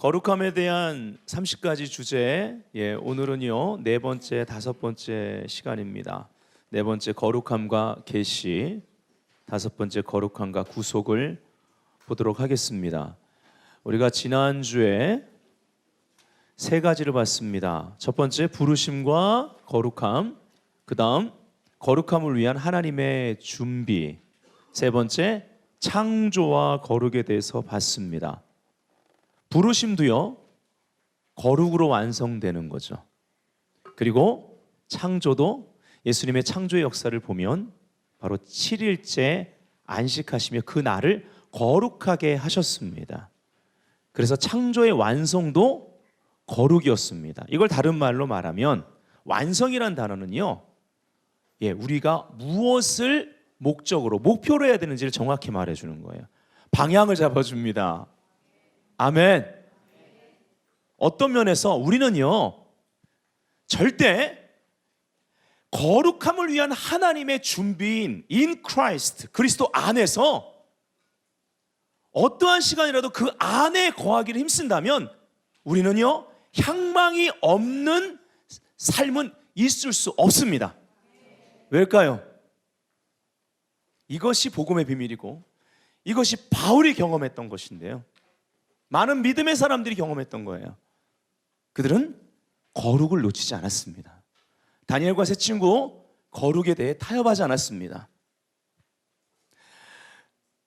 거룩함에 대한 30가지 주제, 오늘은요 4번째, 5번째 시간입니다. 4번째 거룩함과 계시, 5번째 거룩함과 구속을 보도록 하겠습니다. 우리가 지난주에 3가지를 봤습니다. 첫 번째 부르심과 거룩함, 그 다음 거룩함을 위한 하나님의 준비, 세 번째 창조와 거룩에 대해서 봤습니다. 부르심도요 거룩으로 완성되는 거죠. 그리고 창조도 예수님의 창조의 역사를 보면 바로 7일째 안식하시며 그 날을 거룩하게 하셨습니다. 그래서 창조의 완성도 거룩이었습니다. 이걸 다른 말로 말하면 완성이란 단어는요 우리가 무엇을 목적으로 목표로 해야 되는지를 정확히 말해주는 거예요. 방향을 잡아줍니다. 아멘. 어떤 면에서 우리는요 절대 거룩함을 위한 하나님의 준비인 in Christ, 그리스도 안에서 어떠한 시간이라도 그 안에 거하기를 힘쓴다면 우리는요 향망이 없는 삶은 있을 수 없습니다. 왜일까요? 이것이 복음의 비밀이고 이것이 바울이 경험했던 것인데요, 많은 믿음의 사람들이 경험했던 거예요. 그들은 거룩을 놓치지 않았습니다. 다니엘과 세 친구 거룩에 대해 타협하지 않았습니다.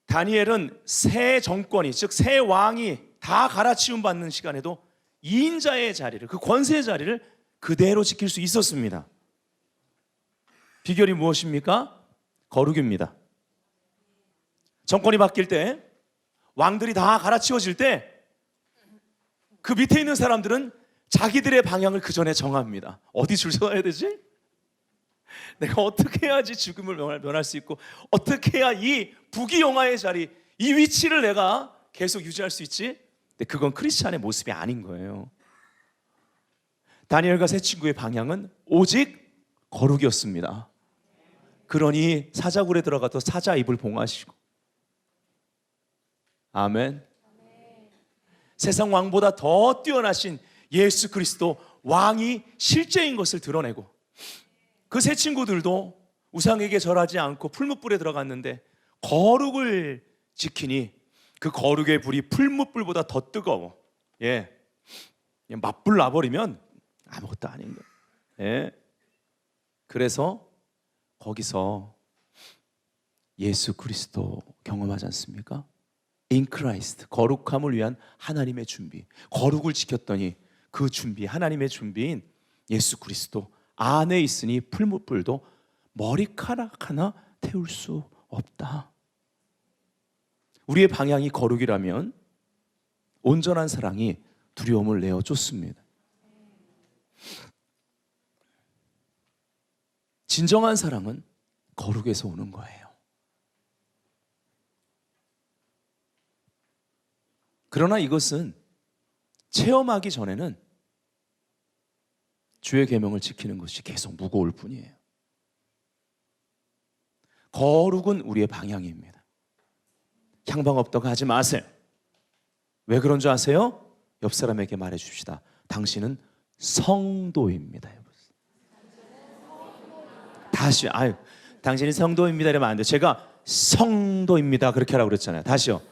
다니엘은 새 정권이, 즉 새 왕이 다 갈아치움 받는 시간에도 2인자의 자리를, 그 권세의 자리를 그대로 지킬 수 있었습니다. 비결이 무엇입니까? 거룩입니다. 정권이 바뀔 때, 왕들이 다 갈아치워질 때 그 밑에 있는 사람들은 자기들의 방향을 그 전에 정합니다. 어디 줄 서야 되지? 내가 어떻게 해야지 죽음을 면할 수 있고, 어떻게 해야 이 부귀영화의 자리, 이 위치를 내가 계속 유지할 수 있지? 근데 그건 크리스찬의 모습이 아닌 거예요. 다니엘과 세 친구의 방향은 오직 거룩이었습니다. 그러니 사자굴에 들어가서 사자 입을 봉하시고, 아멘. 세상 왕보다 더 뛰어나신 예수 그리스도 왕이 실제인 것을 드러내고, 그 세 친구들도 우상에게 절하지 않고 풀무불에 들어갔는데 거룩을 지키니 그 거룩의 불이 풀무불보다 더 뜨거워. 맞불 놔버리면 아무것도 아닌 거예요. 그래서 거기서 예수 그리스도 경험하지 않습니까? In Christ, 거룩함을 위한 하나님의 준비. 거룩을 지켰더니 그 준비, 하나님의 준비인 예수 그리스도 안에 있으니 풀무불도 머리카락 하나 태울 수 없다. 우리의 방향이 거룩이라면 온전한 사랑이 두려움을 내어 쫓습니다. 진정한 사랑은 거룩에서 오는 거예요. 그러나 이것은 체험하기 전에는 주의 계명을 지키는 것이 계속 무거울 뿐이에요. 거룩은 우리의 방향입니다. 향방 없다고 하지 마세요. 왜 그런 줄 아세요? 옆 사람에게 말해 줍시다. 당신은 성도입니다. 다시, 당신이 성도입니다 이러면 안 돼요. 제가 성도입니다 그렇게 하라고 그랬잖아요. 다시요.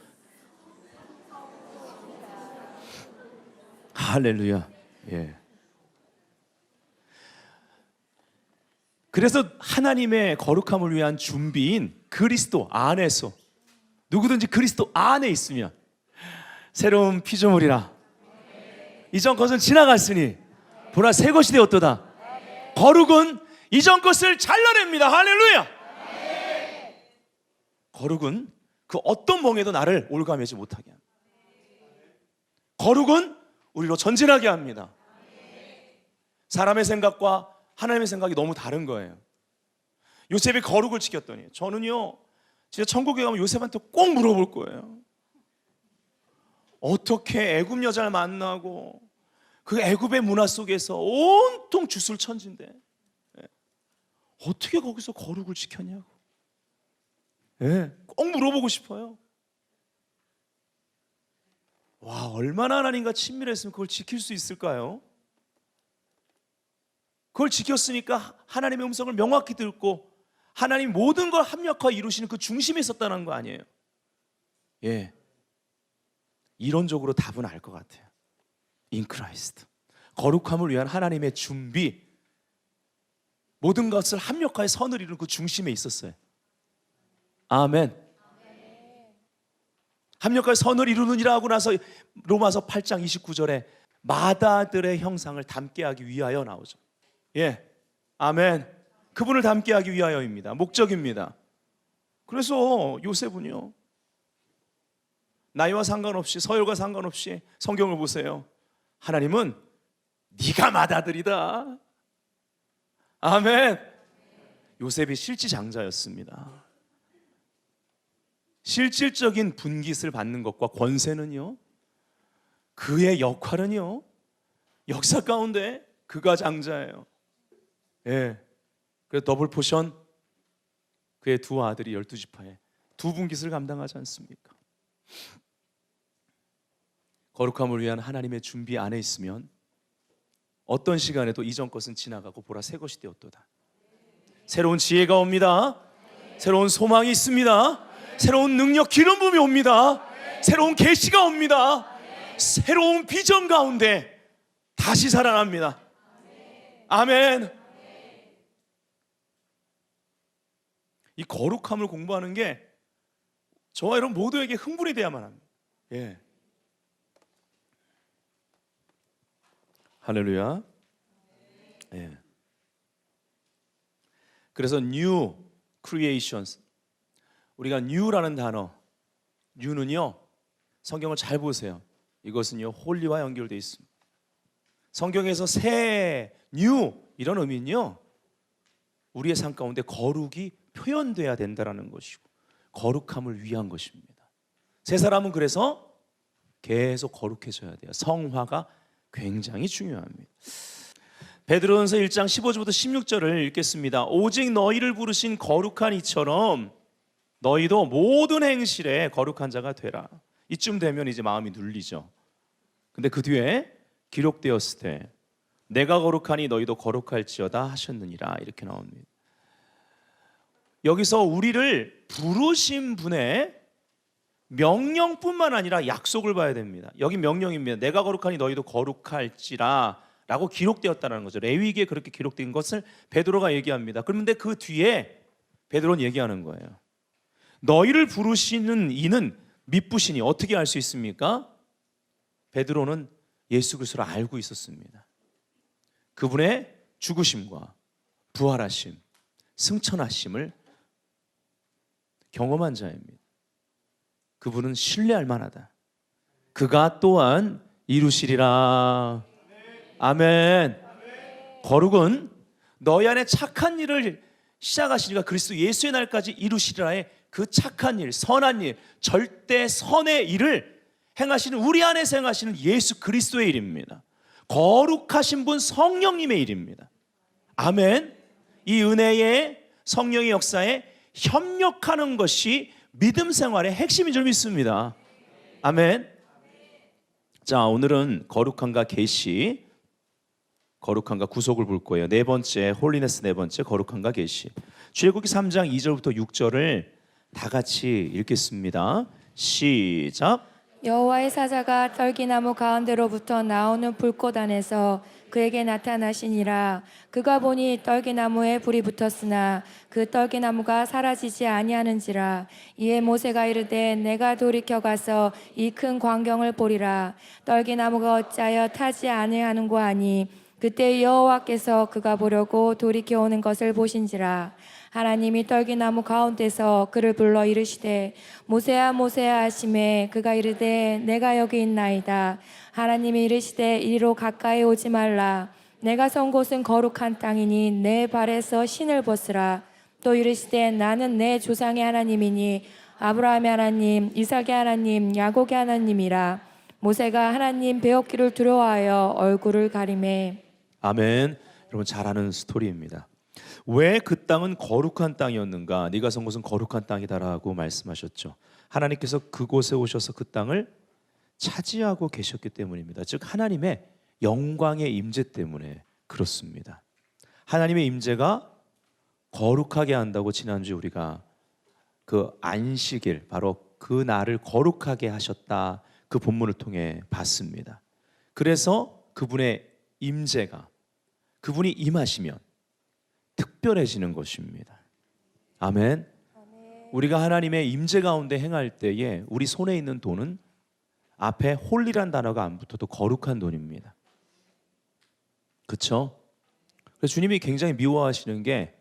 할렐루야. 그래서 하나님의 거룩함을 위한 준비인 그리스도 안에서, 누구든지 그리스도 안에 있으면 새로운 피조물이라, 이전 것은 지나갔으니 보라 새 것이 되었도다. 거룩은 이전 것을 잘라냅니다. 할렐루야. 거룩은 그 어떤 멍에도 나를 올가매지 못하게 합니다. 거룩은 우리로 전진하게 합니다. 사람의 생각과 하나님의 생각이 너무 다른 거예요. 요셉이 거룩을 지켰더니, 저는요 진짜 천국에 가면 요셉한테 꼭 물어볼 거예요. 어떻게 애굽 여자를 만나고 그 애굽의 문화 속에서 온통 주술천지인데 어떻게 거기서 거룩을 지켰냐고. 꼭 물어보고 싶어요. 와, 얼마나 하나님과 친밀했으면 그걸 지킬 수 있을까요? 그걸 지켰으니까 하나님의 음성을 명확히 듣고 하나님 모든 걸 합력화해 이루시는 그 중심에 있었다는 거 아니에요? 예, 이론적으로 답은 알 것 같아요. In Christ. 거룩함을 위한 하나님의 준비, 모든 것을 합력화해 선을 이루는 그 중심에 있었어요. 아멘. 합력화해 선을 이루느니라 하고 나서 로마서 8장 29절에 마다들의 형상을 닮게 하기 위하여 나오죠. 예, 아멘. 그분을 닮게 하기 위하여입니다. 목적입니다. 그래서 요셉은요, 나이와 상관없이, 서열과 상관없이 성경을 보세요. 하나님은 네가 맏아들이다. 아멘. 요셉이 실지장자였습니다. 실질적인 분깃을 받는 것과 권세는요, 그의 역할은요, 역사 가운데 그가 장자예요. 예. 그래서 더블 포션, 그의 두 아들이 12지파에 두 분깃을 감당하지 않습니까? 거룩함을 위한 하나님의 준비 안에 있으면 어떤 시간에도 이전 것은 지나가고 보라 새 것이 되었도다. 새로운 지혜가 옵니다. 새로운 소망이 있습니다. 새로운 능력, 기름 부음이 옵니다. 새로운 계시가 옵니다. 새로운 비전 가운데 다시 살아납니다. 아멘. 이 거룩함을 공부하는 게 저와 여러분 모두에게 흥분이 돼야만 합니다. 예. 할렐루야. 예. 그래서 new creations, 우리가 new라는 단어, new는요, 성경을 잘 보세요. 이것은요, 홀리와 연결되어 있습니다. 성경에서 새, new 이런 의미는요, 우리의 삶 가운데 거룩이 표현돼야 된다는 것이고 거룩함을 위한 것입니다. 새 사람은 그래서 계속 거룩해져야 돼요. 성화가 굉장히 중요합니다. 베드로전서 1장 15절부터 16절을 읽겠습니다. 오직 너희를 부르신 거룩한 이처럼 너희도 모든 행실에 거룩한 자가 되라. 이쯤 되면 이제 마음이 눌리죠. 근데 그 뒤에 기록되었을 때 내가 거룩하니 너희도 거룩할지어다 하셨느니라, 이렇게 나옵니다. 여기서 우리를 부르신 분의 명령뿐만 아니라 약속을 봐야 됩니다. 여기 명령입니다. 내가 거룩하니 너희도 거룩할지라 라고 기록되었다는 거죠. 레위기에 그렇게 기록된 것을 베드로가 얘기합니다. 그런데 그 뒤에 베드로는 얘기하는 거예요. 너희를 부르시는 이는 미쁘시니 어떻게 알 수 있습니까? 베드로는 예수 그리스도를 알고 있었습니다. 그분의 죽으심과 부활하심, 승천하심을 경험한 자입니다. 그분은 신뢰할 만하다. 그가 또한 이루시리라. 아멘. 거룩은 너희 안에 착한 일을 시작하시니까 그리스도 예수의 날까지 이루시리라의 그 착한 일, 선한 일, 절대 선의 일을 행하시는, 우리 안에서 행하시는 예수 그리스도의 일입니다. 거룩하신 분 성령님의 일입니다. 아멘. 이 은혜의 성령의 역사에 협력하는 것이 믿음 생활의 핵심인 줄 믿습니다. 아멘. 자, 오늘은 거룩함과 계시, 거룩함과 구속을 볼 거예요. 네 번째, 홀리네스 네 번째, 거룩함과 계시. 출애굽기 3장 2절부터 6절을 다 같이 읽겠습니다. 시작. 여호와의 사자가 떨기나무 가운데로부터 나오는 불꽃 안에서 그에게 나타나시니라. 그가 보니 떨기나무에 불이 붙었으나 그 떨기나무가 사라지지 아니하는지라. 이에 모세가 이르되 내가 돌이켜 가서 이 큰 광경을 보리라. 떨기나무가 어찌하여 타지 아니하는고 하니 그때 여호와께서 그가 보려고 돌이켜 오는 것을 보신지라. 하나님이 떨기나무 가운데서 그를 불러 이르시되 모세야 모세야 하시매 그가 이르되 내가 여기 있나이다. 하나님이 이르시되 이리로 가까이 오지 말라. 내가 선 곳은 거룩한 땅이니 내 발에서 신을 벗으라. 또 이르시되 나는 내 조상의 하나님이니 아브라함의 하나님, 이삭의 하나님, 야곱의 하나님이라. 모세가 하나님 배웠기를 두려워하여 얼굴을 가리매. 아멘. 여러분 잘 아는 스토리입니다. 왜 그 땅은 거룩한 땅이었는가? 네가 선 곳은 거룩한 땅이다라고 말씀하셨죠. 하나님께서 그곳에 오셔서 그 땅을 차지하고 계셨기 때문입니다. 즉 하나님의 영광의 임재 때문에 그렇습니다. 하나님의 임재가 거룩하게 한다고 지난주에 우리가 그 안식일, 바로 그 날을 거룩하게 하셨다, 그 본문을 통해 봤습니다. 그래서 그분의 임재가, 그분이 임하시면 특별해지는 것입니다. 아멘. 우리가 하나님의 임재 가운데 행할 때에 우리 손에 있는 돈은 앞에 홀리란 단어가 안 붙어도 거룩한 돈입니다. 그렇죠? 그래서 주님이 굉장히 미워하시는 게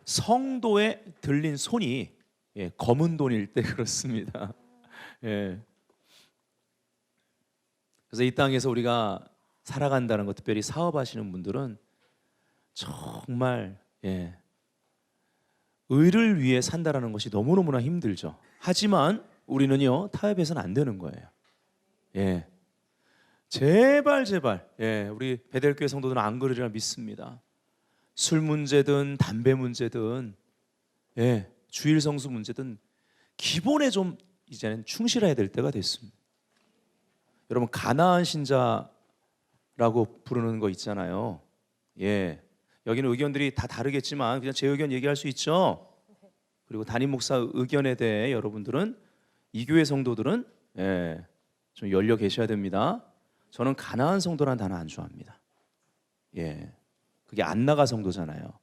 성도에 들린 손이 검은 돈일 때 그렇습니다. 그래서 이 땅에서 우리가 살아간다는 것, 특별히 사업하시는 분들은 정말 의를 위해 산다라는 것이 너무너무나 힘들죠. 하지만 우리는요, 타협해서는 안 되는 거예요. 제발 우리 베델교회 성도들은 안 그러리라 믿습니다. 술 문제든 담배 문제든 주일 성수 문제든 기본에 좀 이제는 충실해야 될 때가 됐습니다. 여러분, 가나안 신자라고 부르는 거 있잖아요. 여기는 의견들이 다 다르겠지만 그냥 제 의견 얘기할 수 있죠. 그리고 담임 목사 의견에 대해 여러분들은, 이 교회 성도들은 좀 열려 계셔야 됩니다. 저는 가나안 성도란 단어 안 좋아합니다. 그게 안나가 성도잖아요.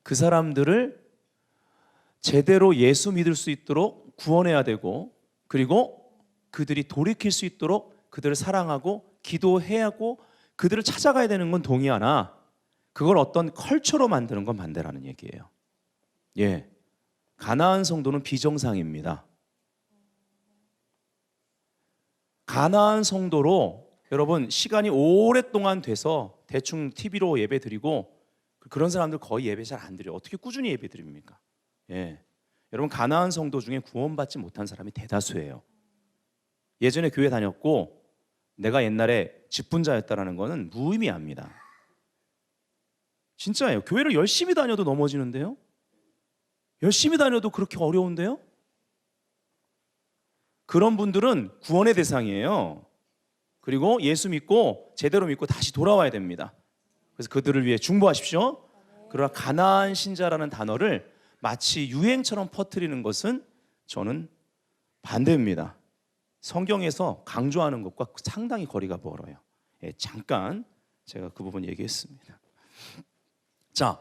그 사람들을 제대로 예수 믿을 수 있도록 구원해야 되고, 그리고 그들이 돌이킬 수 있도록 그들을 사랑하고 기도해야 하고 그들을 찾아가야 되는 건 동의하나, 그걸 어떤 컬처로 만드는 건 반대라는 얘기예요. 가나안 성도는 비정상입니다. 가나안 성도로 여러분 시간이 오랫동안 돼서 대충 TV로 예배 드리고, 그런 사람들 거의 예배 잘 안 드려요. 어떻게 꾸준히 예배 드립니까? 여러분, 가나안 성도 중에 구원받지 못한 사람이 대다수예요. 예전에 교회 다녔고 내가 옛날에 직분자였다라는 거는 무의미합니다. 진짜예요. 교회를 열심히 다녀도 넘어지는데요. 열심히 다녀도 그렇게 어려운데요. 그런 분들은 구원의 대상이에요. 그리고 예수 믿고 제대로 믿고 다시 돌아와야 됩니다. 그래서 그들을 위해 중보하십시오. 그러나 가나안 신자라는 단어를 마치 유행처럼 퍼뜨리는 것은 저는 반대입니다. 성경에서 강조하는 것과 상당히 거리가 멀어요. 잠깐 제가 그 부분 얘기했습니다. 자,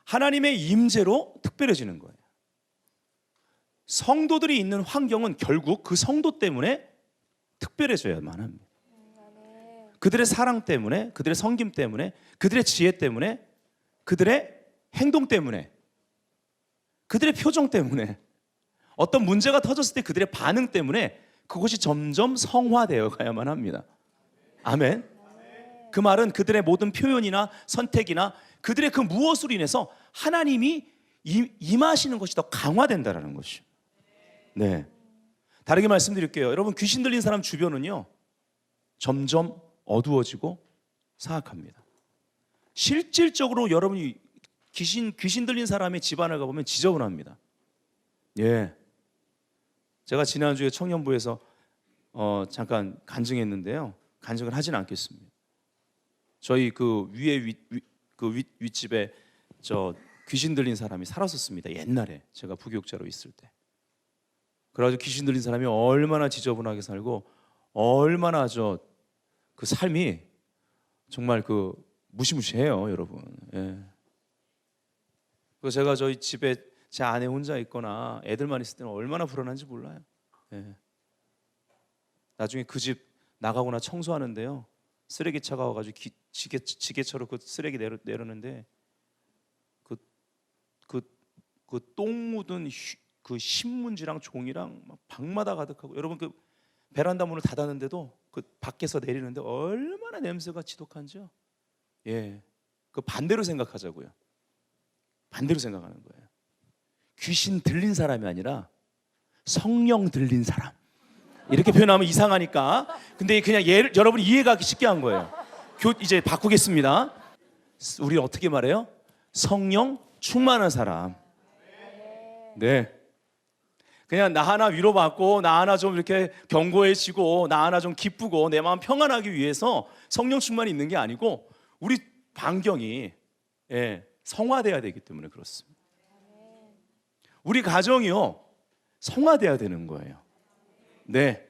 하나님의 임재로 특별해지는 거예요. 성도들이 있는 환경은 결국 그 성도 때문에 특별해져야만 합니다. 그들의 사랑 때문에, 그들의 섬김 때문에, 그들의 지혜 때문에, 그들의 행동 때문에, 그들의 표정 때문에, 어떤 문제가 터졌을 때 그들의 반응 때문에 그것이 점점 성화되어 가야만 합니다. 아멘. 그 말은 그들의 모든 표현이나 선택이나 그들의 그 무엇으로 인해서 하나님이 임하시는 것이 더 강화된다는 것이죠. 다르게 말씀드릴게요. 여러분, 귀신 들린 사람 주변은요 점점 어두워지고 사악합니다. 실질적으로 여러분이 귀신 들린 사람의 집안을 가보면 지저분합니다. 제가 지난주에 청년부에서 잠깐 간증했는데요, 간증을 하진 않겠습니다. 저희 그 위에 윗집에 저 귀신 들린 사람이 살았었습니다. 옛날에 제가 부교육자로 있을 때. 그래가지고 귀신 들린 사람이 얼마나 지저분하게 살고 얼마나 그 삶이 정말 그 무시무시해요, 여러분. 그래서 제가 저희 집에 제 아내 혼자 있거나 애들만 있을 때는 얼마나 불안한지 몰라요. 나중에 그 집 나가거나 청소하는데요, 쓰레기차가 와가지고 지게차로 그 쓰레기 내려는데 그 똥 묻은 그 신문지랑 종이랑 막 방마다 가득하고, 여러분 그 베란다 문을 닫았는데도 그 밖에서 내리는데 얼마나 냄새가 지독한지요. 그 반대로 생각하자고요. 반대로 생각하는 거예요. 귀신 들린 사람이 아니라 성령 들린 사람, 이렇게 표현하면 이상하니까, 근데 그냥 여러분이 이해가기 쉽게 한 거예요. 이제 바꾸겠습니다. 우리 어떻게 말해요? 성령 충만한 사람. 그냥 나 하나 위로받고 나 하나 좀 이렇게 견고해지고 나 하나 좀 기쁘고 내 마음 평안하기 위해서 성령 충만이 있는 게 아니고 우리 반경이 성화돼야 되기 때문에 그렇습니다. 우리 가정이요 성화돼야 되는 거예요. 네,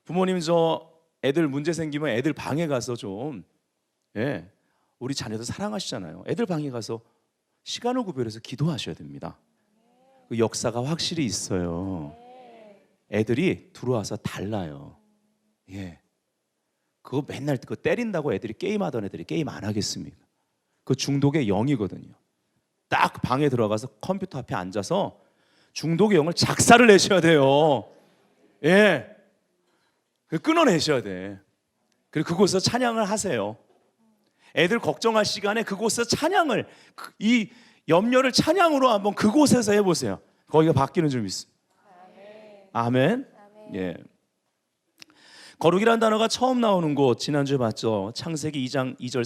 부모님 저 애들 문제 생기면 애들 방에 가서 좀 우리 자녀들 사랑하시잖아요. 애들 방에 가서 시간을 구별해서 기도하셔야 됩니다. 그 역사가 확실히 있어요. 애들이 들어와서 달라요. 그거 맨날 그거 때린다고 애들이 게임하던 애들이 게임 안 하겠습니까? 그 중독의 영이거든요. 딱 방에 들어가서 컴퓨터 앞에 앉아서 중독의 영을 작사를 내셔야 돼요. 끊어내셔야 돼. 그리고 그곳에서 찬양을 하세요. 애들 걱정할 시간에 그곳에서 찬양을, 이 염려를 찬양으로 한번 그곳에서 해보세요. 거기가 바뀌는 줄 믿습니다. 아멘. 거룩이라는 단어가 처음 나오는 곳 지난주에 봤죠. 창세기 2장 2절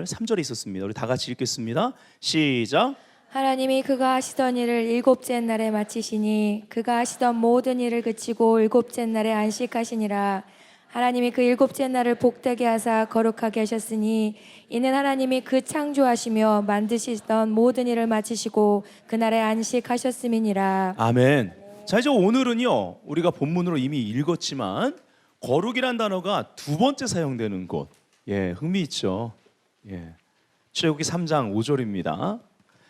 3절에 있었습니다. 우리 다 같이 읽겠습니다. 시작. 하나님이 그가 하시던 일을 일곱째 날에 마치시니 그가 하시던 모든 일을 그치고 일곱째 날에 안식하시니라. 하나님이 그 일곱째 날을 복되게 하사 거룩하게 하셨으니 이는 하나님이 그 창조하시며 만드시던 모든 일을 마치시고 그날에 안식하셨음이니라. 아멘. 자, 이제 오늘은요 우리가 본문으로 이미 읽었지만 거룩이란 단어가 두 번째 사용되는 곳, 흥미있죠. 출애굽기 3장 5절입니다.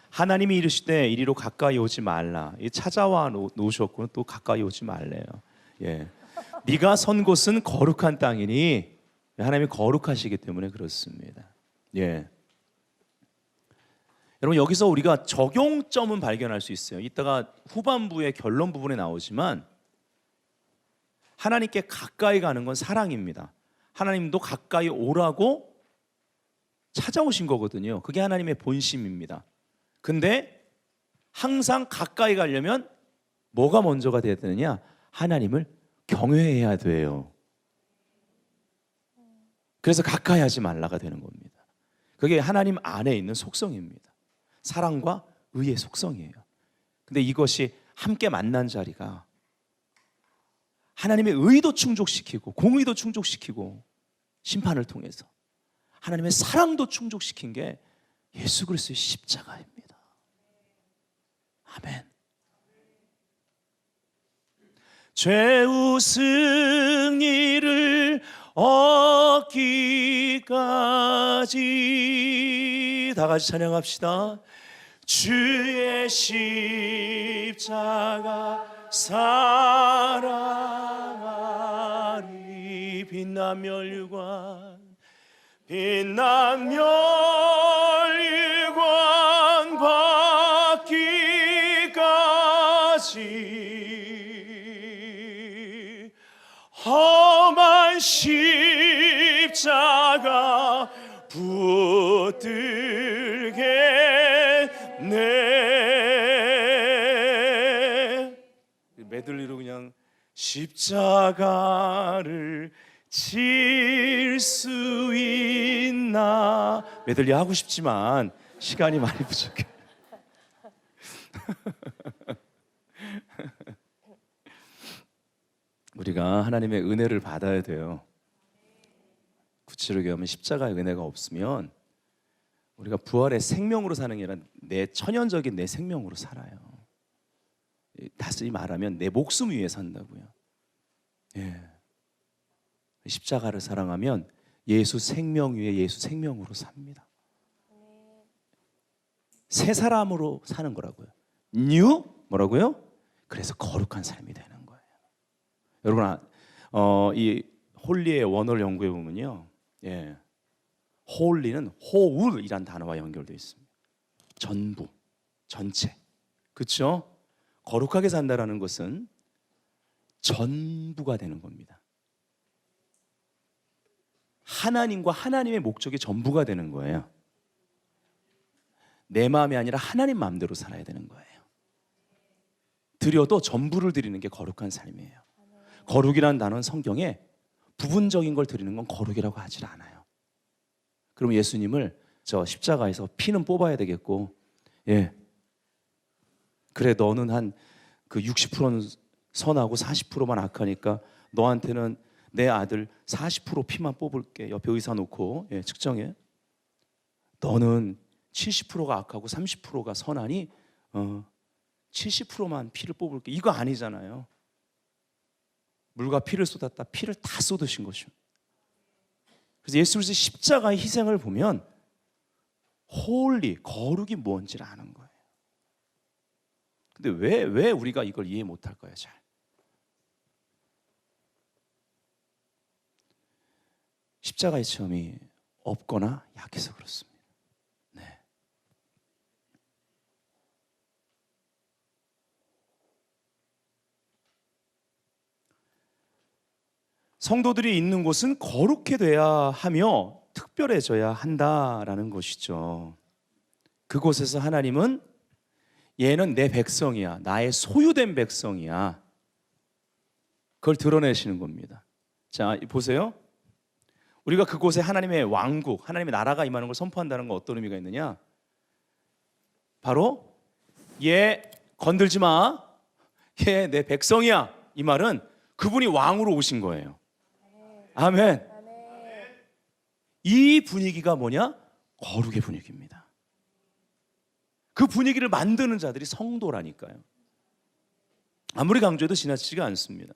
하나님이 이르시되 이리로 가까이 오지 말라. 찾아와 놓으셨고는 또 가까이 오지 말래요. 네가 선 곳은 거룩한 땅이니 하나님이 거룩하시기 때문에 그렇습니다. 여러분 여기서 우리가 적용점은 발견할 수 있어요. 이따가 후반부의 결론 부분에 나오지만 하나님께 가까이 가는 건 사랑입니다. 하나님도 가까이 오라고 찾아오신 거거든요. 그게 하나님의 본심입니다. 근데 항상 가까이 가려면 뭐가 먼저가 돼야 되느냐? 하나님을 경외해야 돼요. 그래서 가까이 하지 말라가 되는 겁니다. 그게 하나님 안에 있는 속성입니다. 사랑과 의의 속성이에요. 근데 이것이 함께 만난 자리가 하나님의 의도 충족시키고 공의도 충족시키고 심판을 통해서 하나님의 사랑도 충족시킨 게 예수 그리스도의 십자가입니다. 아멘. 죄우 승리를 얻기까지 다 같이 찬양합시다. 주의 십자가 사랑하리. 빛난 멸류관 빛난 멸류관 받기까지 험한 십자가 붙들겠네. 메들리로 그냥 십자가를 질 수 있나. 메들리 하고 싶지만 시간이 많이 부족해. 우리가 하나님의 은혜를 받아야 돼요. 구체로 얘기하면 십자가의 은혜가 없으면 우리가 부활의 생명으로 사는 게 아니라 내 천연적인 내 생명으로 살아요. 다시 말하면 내 목숨 위에 산다고요. 십자가를 사랑하면 예수 생명 위에 예수 생명으로 삽니다. 새 사람으로 사는 거라고요. 뉴 뭐라고요? 그래서 거룩한 삶이 되는 거예요. 여러분, 이 홀리의 원어를 연구해 보면요, 홀리는 whole이란 단어와 연결되어 있습니다. 전부, 전체, 그렇죠? 거룩하게 산다라는 것은 전부가 되는 겁니다. 하나님과 하나님의 목적이 전부가 되는 거예요. 내 마음이 아니라 하나님 마음대로 살아야 되는 거예요. 드려도 전부를 드리는 게 거룩한 삶이에요. 거룩이라는 단어는 성경에 부분적인 걸 드리는 건 거룩이라고 하질 않아요. 그럼 예수님을 저 십자가에서 피는 뽑아야 되겠고, 그래 너는 한 그 60%는 선하고 40%만 악하니까 너한테는 내 아들 40% 피만 뽑을게. 옆에 의사 놓고 측정해. 너는 70%가 악하고 30%가 선하니 70%만 피를 뽑을게. 이거 아니잖아요. 물과 피를 쏟았다. 피를 다 쏟으신 것이요. 그래서 예수 그리스도의 십자가의 희생을 보면 홀리, 거룩이 뭔지를 아는 거예요. 근데 왜 우리가 이걸 이해 못할 거예요? 잘. 십자가의 체험이 없거나 약해서 그렇습니다. 네. 성도들이 있는 곳은 거룩해 돼야 하며 특별해져야 한다라는 것이죠. 그곳에서 하나님은 얘는 내 백성이야. 나의 소유된 백성이야. 그걸 드러내시는 겁니다. 자, 보세요. 우리가 그곳에 하나님의 왕국, 하나님의 나라가 임하는 걸 선포한다는 건 어떤 의미가 있느냐? 바로 얘 건들지 마. 얘 내 백성이야. 이 말은 그분이 왕으로 오신 거예요. 아멘. 이 분위기가 뭐냐? 거룩의 분위기입니다. 그 분위기를 만드는 자들이 성도라니까요. 아무리 강조해도 지나치지가 않습니다.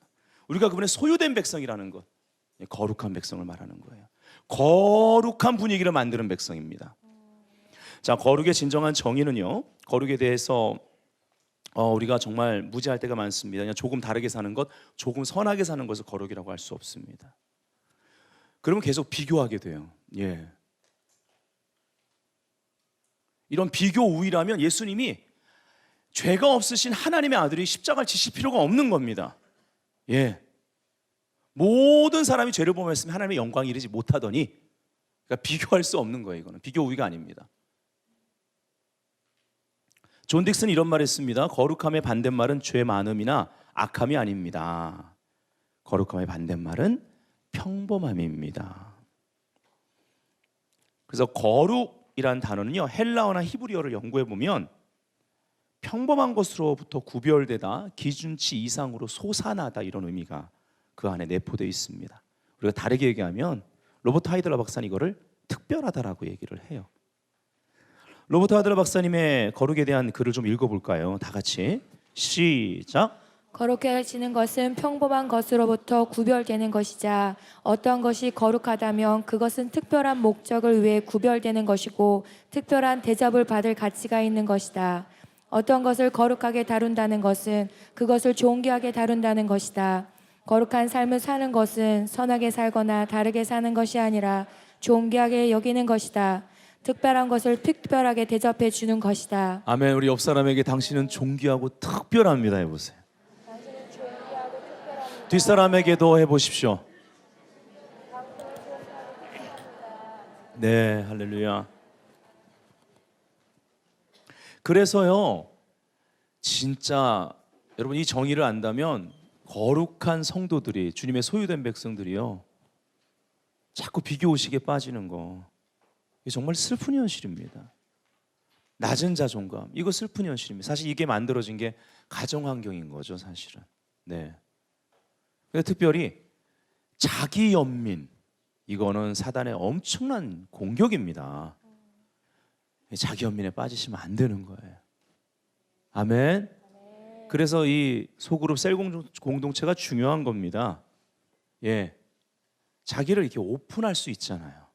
우리가 그분의 소유된 백성이라는 것, 거룩한 백성을 말하는 거예요. 거룩한 분위기를 만드는 백성입니다. 자, 거룩의 진정한 정의는요, 거룩에 대해서 우리가 정말 무지할 때가 많습니다. 그냥 조금 다르게 사는 것, 조금 선하게 사는 것을 거룩이라고 할 수 없습니다. 그러면 계속 비교하게 돼요. 예. 이런 비교 우위라면 예수님이 죄가 없으신 하나님의 아들이 십자가를 지실 필요가 없는 겁니다. 예. 모든 사람이 죄를 범했으면 하나님의 영광에 이르지 못하더니, 그러니까 비교할 수 없는 거예요. 이거는 비교 우위가 아닙니다. 존 딕슨이 이런 말을 했습니다. 거룩함의 반대말은 죄 많음이나 악함이 아닙니다. 거룩함의 반대말은 평범함입니다. 그래서 거룩이란 단어는요, 헬라어나 히브리어를 연구해 보면 평범한 것으로부터 구별되다, 기준치 이상으로 솟아나다, 이런 의미가 그 안에 내포되어 있습니다. 우리가 다르게 얘기하면 로버트 하이들러 박사는 이거를 특별하다라고 얘기를 해요. 로버트 하이들러 박사님의 거룩에 대한 글을 좀 읽어볼까요? 다 같이 시작. 거룩해지는 것은 평범한 것으로부터 구별되는 것이자 어떤 것이 거룩하다면 그것은 특별한 목적을 위해 구별되는 것이고 특별한 대접을 받을 가치가 있는 것이다. 어떤 것을 거룩하게 다룬다는 것은 그것을 존귀하게 다룬다는 것이다. 거룩한 삶을 사는 것은 선하게 살거나 다르게 사는 것이 아니라 존귀하게 여기는 것이다. 특별한 것을 특별하게 대접해 주는 것이다. 아멘. 우리 옆 사람에게 당신은 존귀하고 특별합니다 해보세요. 뒷사람에게도 해보십시오. 네, 할렐루야. 그래서요, 진짜 여러분 이 정의를 안다면 거룩한 성도들이, 주님의 소유된 백성들이요, 자꾸 비교의식에 빠지는 거, 이게 정말 슬픈 현실입니다. 낮은 자존감, 이거 슬픈 현실입니다. 사실 이게 만들어진 게 가정 환경인 거죠, 사실은. 네. 특별히 자기 연민, 이거는 사단의 엄청난 공격입니다. 자기 연민에 빠지시면 안 되는 거예요. 아멘. 그래서 이 소그룹 셀 공동체가 중요한 겁니다. 예, 자기를 이렇게 오픈할 수 있잖아요.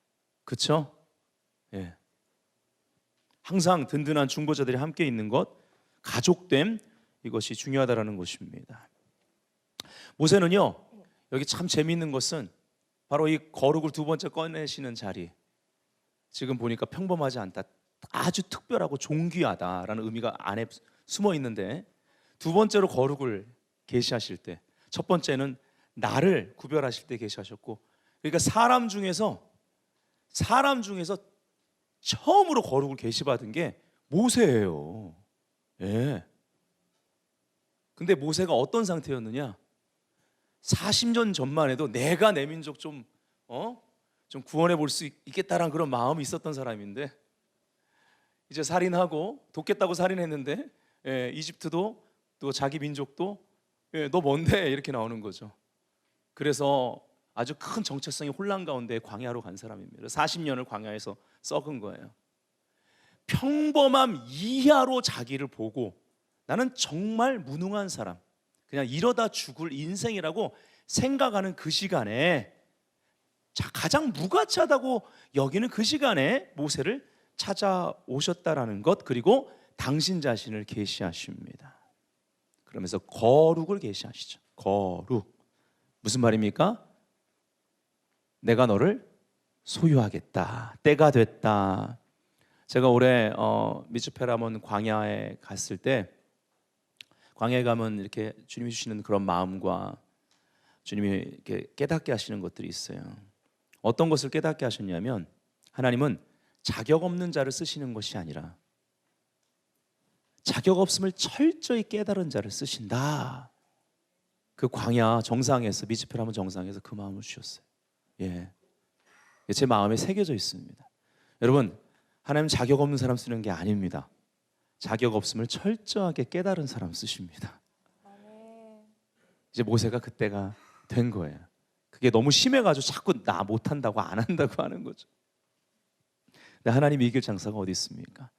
그렇죠? 예, 항상 든든한 중보자들이 함께 있는 것, 가족됨, 이것이 중요하다라는 것입니다. 모세는요, 여기 참 재미있는 것은 바로 이 거룩을 두 번째 꺼내시는 자리, 지금 보니까 평범하지 않다, 아주 특별하고 존귀하다라는 의미가 안에 숨어 있는데, 두 번째로 거룩을 계시하실 때, 첫 번째는 나를 구별하실 때 계시하셨고, 그러니까 사람 중에서 처음으로 거룩을 계시받은 게 모세예요. 예. 근데 모세가 어떤 상태였느냐? 40년 전만 해도 내가 내 민족 좀 구원해 볼 수 있겠다라는 그런 마음이 있었던 사람인데, 이제 살인하고 돕겠다고 살인했는데, 이집트도 또 자기 민족도 예, 너 뭔데? 이렇게 나오는 거죠. 그래서 아주 큰 정체성이 혼란 가운데 광야로 간 사람입니다. 40년을 광야에서 썩은 거예요. 평범함 이하로 자기를 보고 나는 정말 무능한 사람, 그냥 이러다 죽을 인생이라고 생각하는 그 시간에, 가장 무가치하다고 여기는 그 시간에 모세를 찾아오셨다라는 것, 그리고 당신 자신을 계시하십니다. 그러면서 거룩을 계시하시죠. 거룩. 무슨 말입니까? 내가 너를 소유하겠다. 때가 됐다. 제가 올해 미츠페라몬 광야에 갔을 때, 광야에 가면 이렇게 주님이 주시는 그런 마음과 주님이 이렇게 깨닫게 하시는 것들이 있어요. 어떤 것을 깨닫게 하셨냐면, 하나님은 자격 없는 자를 쓰시는 것이 아니라 자격 없음을 철저히 깨달은 자를 쓰신다. 그 광야 정상에서, 미츠페라몬 정상에서 그 마음을 주셨어요. 예, 제 마음에 새겨져 있습니다. 여러분, 하나님 자격 없는 사람 쓰는 게 아닙니다. 자격 없음을 철저하게 깨달은 사람 쓰십니다. 이제 모세가 그때가 된 거예요. 그게 너무 심해가지고 자꾸 나 못한다고 안 한다고 하는 거죠. 근데 하나님이 이길 장사가 어디 있습니까?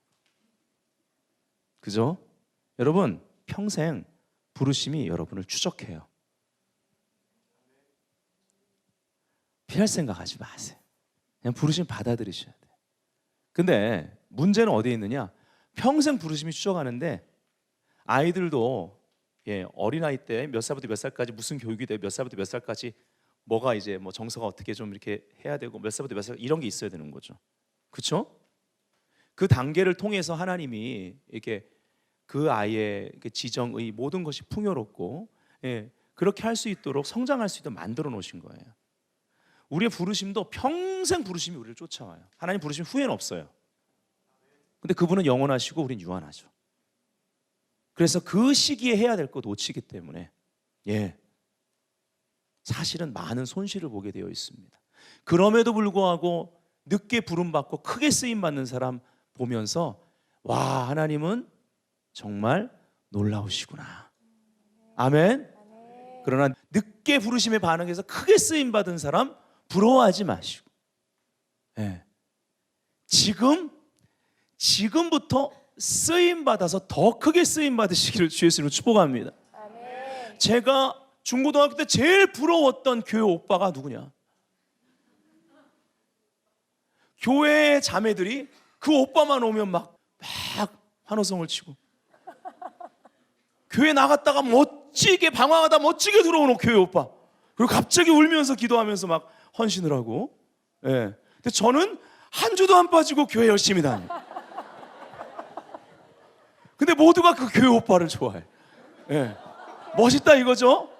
그죠? 여러분, 평생 부르심이 여러분을 추적해요. 피할 생각하지 마세요. 그냥 부르심 받아들이셔야 돼요. 근데 문제는 어디에 있느냐? 평생 부르심이 추적하는데, 아이들도 어린아이 때 몇 살부터 몇 살까지 무슨 교육이 돼, 몇 살부터 몇 살까지 뭐가 이제 뭐 정서가 어떻게 좀 이렇게 해야 되고, 몇 살부터 몇 살 이런 게 있어야 되는 거죠. 그렇죠? 그 단계를 통해서 하나님이 이렇게 그 아이의 지정의 모든 것이 풍요롭고 그렇게 할 수 있도록, 성장할 수 있도록 만들어 놓으신 거예요. 우리의 부르심도 평생 부르심이 우리를 쫓아와요. 하나님 부르심 후회는 없어요. 근데 그분은 영원하시고 우린 유한하죠. 그래서 그 시기에 해야 될 거 놓치기 때문에 사실은 많은 손실을 보게 되어 있습니다. 그럼에도 불구하고 늦게 부름받고 크게 쓰임받는 사람 보면서, 와, 하나님은 정말 놀라우시구나. 아멘. 그러나 늦게 부르심에 반응해서 크게 쓰임받은 사람 부러워하지 마시고, 지금부터 쓰임받아서 더 크게 쓰임받으시기를 주의 이름으로 축복합니다. 제가 중고등학교 때 제일 부러웠던 교회 오빠가 누구냐? 교회 자매들이 그 오빠만 오면 막 환호성을 치고, 교회 나갔다가 멋지게 방황하다 멋지게 들어오는 교회 오빠, 그리고 갑자기 울면서 기도하면서 막 헌신을 하고. 근데 저는 한 주도 안 빠지고 교회 열심히 다녀요. 근데 모두가 그 교회 오빠를 좋아해. 멋있다 이거죠?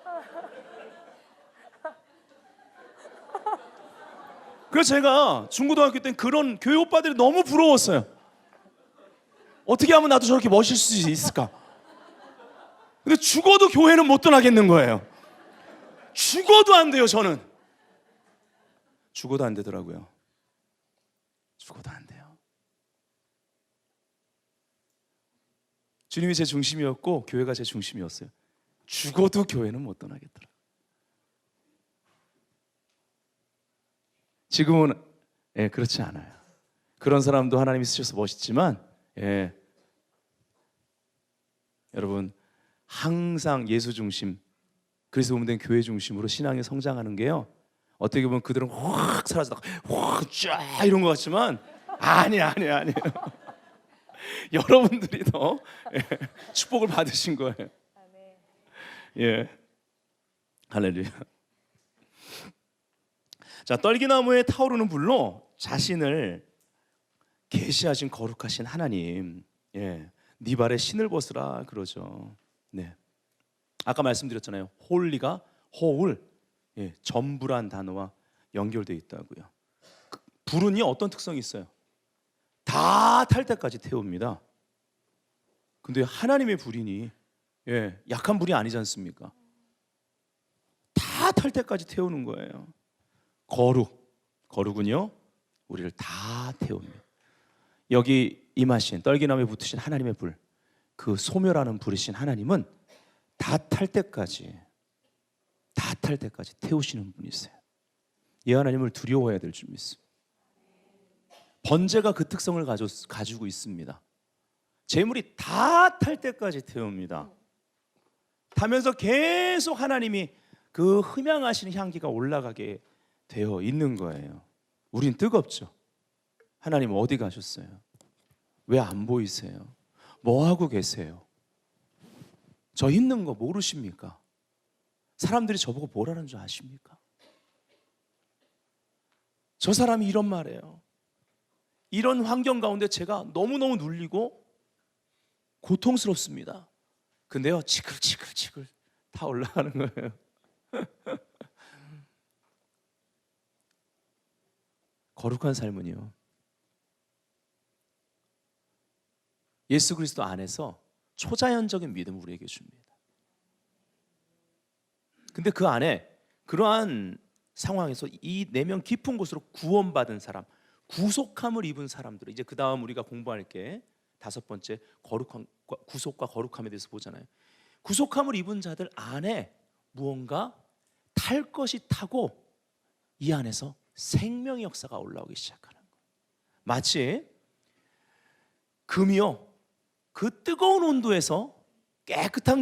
그래서 제가 중고등학교 때 그런 교회 오빠들이 너무 부러웠어요. 어떻게 하면 나도 저렇게 멋있을 수 있을까? 근데 죽어도 교회는 못 떠나겠는 거예요. 죽어도 안 돼요. 저는 죽어도 안 되더라고요. 죽어도 안 돼요. 주님이 제 중심이었고 교회가 제 중심이었어요. 죽어도 교회는 못 떠나겠더라. 지금은 그렇지 않아요. 그런 사람도 하나님이 쓰셔서 멋있지만, 여러분, 항상 예수 중심, 그리스도 몸된 교회 중심으로 신앙이 성장하는 게요, 어떻게 보면 그들은 확 사라지다가 확 쫙 이런 것 같지만 아니에요. 여러분들이 더 축복을 받으신 거예요. 할렐루야. 자, 떨기나무에 타오르는 불로 자신을 계시하신 거룩하신 하나님, 네 발에 신을 벗으라 그러죠. 아까 말씀드렸잖아요. 홀리가 호울, 전부란 단어와 연결되어 있다고요. 불은이 어떤 특성이 있어요? 다 탈 때까지 태웁니다. 근데 하나님의 불이니 약한 불이 아니지 않습니까? 다 탈 때까지 태우는 거예요. 거룩은요, 우리를 다 태웁니다. 여기 임하신, 떨기나무에 붙으신 하나님의 불, 그 소멸하는 불이신 하나님은 다 탈 때까지 태우시는 분이세요. 이 하나님을 두려워해야 될 줄 믿습니다. 번제가 그 특성을 가지고 있습니다. 제물이 다 탈 때까지 태웁니다. 타면서 계속 하나님이 그 흠향하시는 향기가 올라가게 되어 있는 거예요. 우린 뜨겁죠. 하나님 어디 가셨어요? 왜 안 보이세요? 뭐 하고 계세요? 저 힘든 거 모르십니까? 사람들이 저보고 뭐라는 줄 아십니까? 저 사람이 이런 말이에요. 이런 환경 가운데 제가 너무너무 눌리고 고통스럽습니다. 근데요, 치글치글 다 올라가는 거예요. 거룩한 삶은요, 예수 그리스도 안에서 초자연적인 믿음을 우리에게 줍니다. 근데 그 안에 그러한 상황에서 이 내면 깊은 곳으로 구원받은 사람, 구속함을 입은 사람들, 이제 그 다음 우리가 공부할 게 다섯 번째 구속과 거룩함에 대해서 보잖아요. 구속함을 입은 자들 안에 무언가 탈 것이 타고 이 안에서 생명의 역사가 올라오기 시작하는 거예요. 마치 금이요, 그 뜨거운 온도에서 깨끗한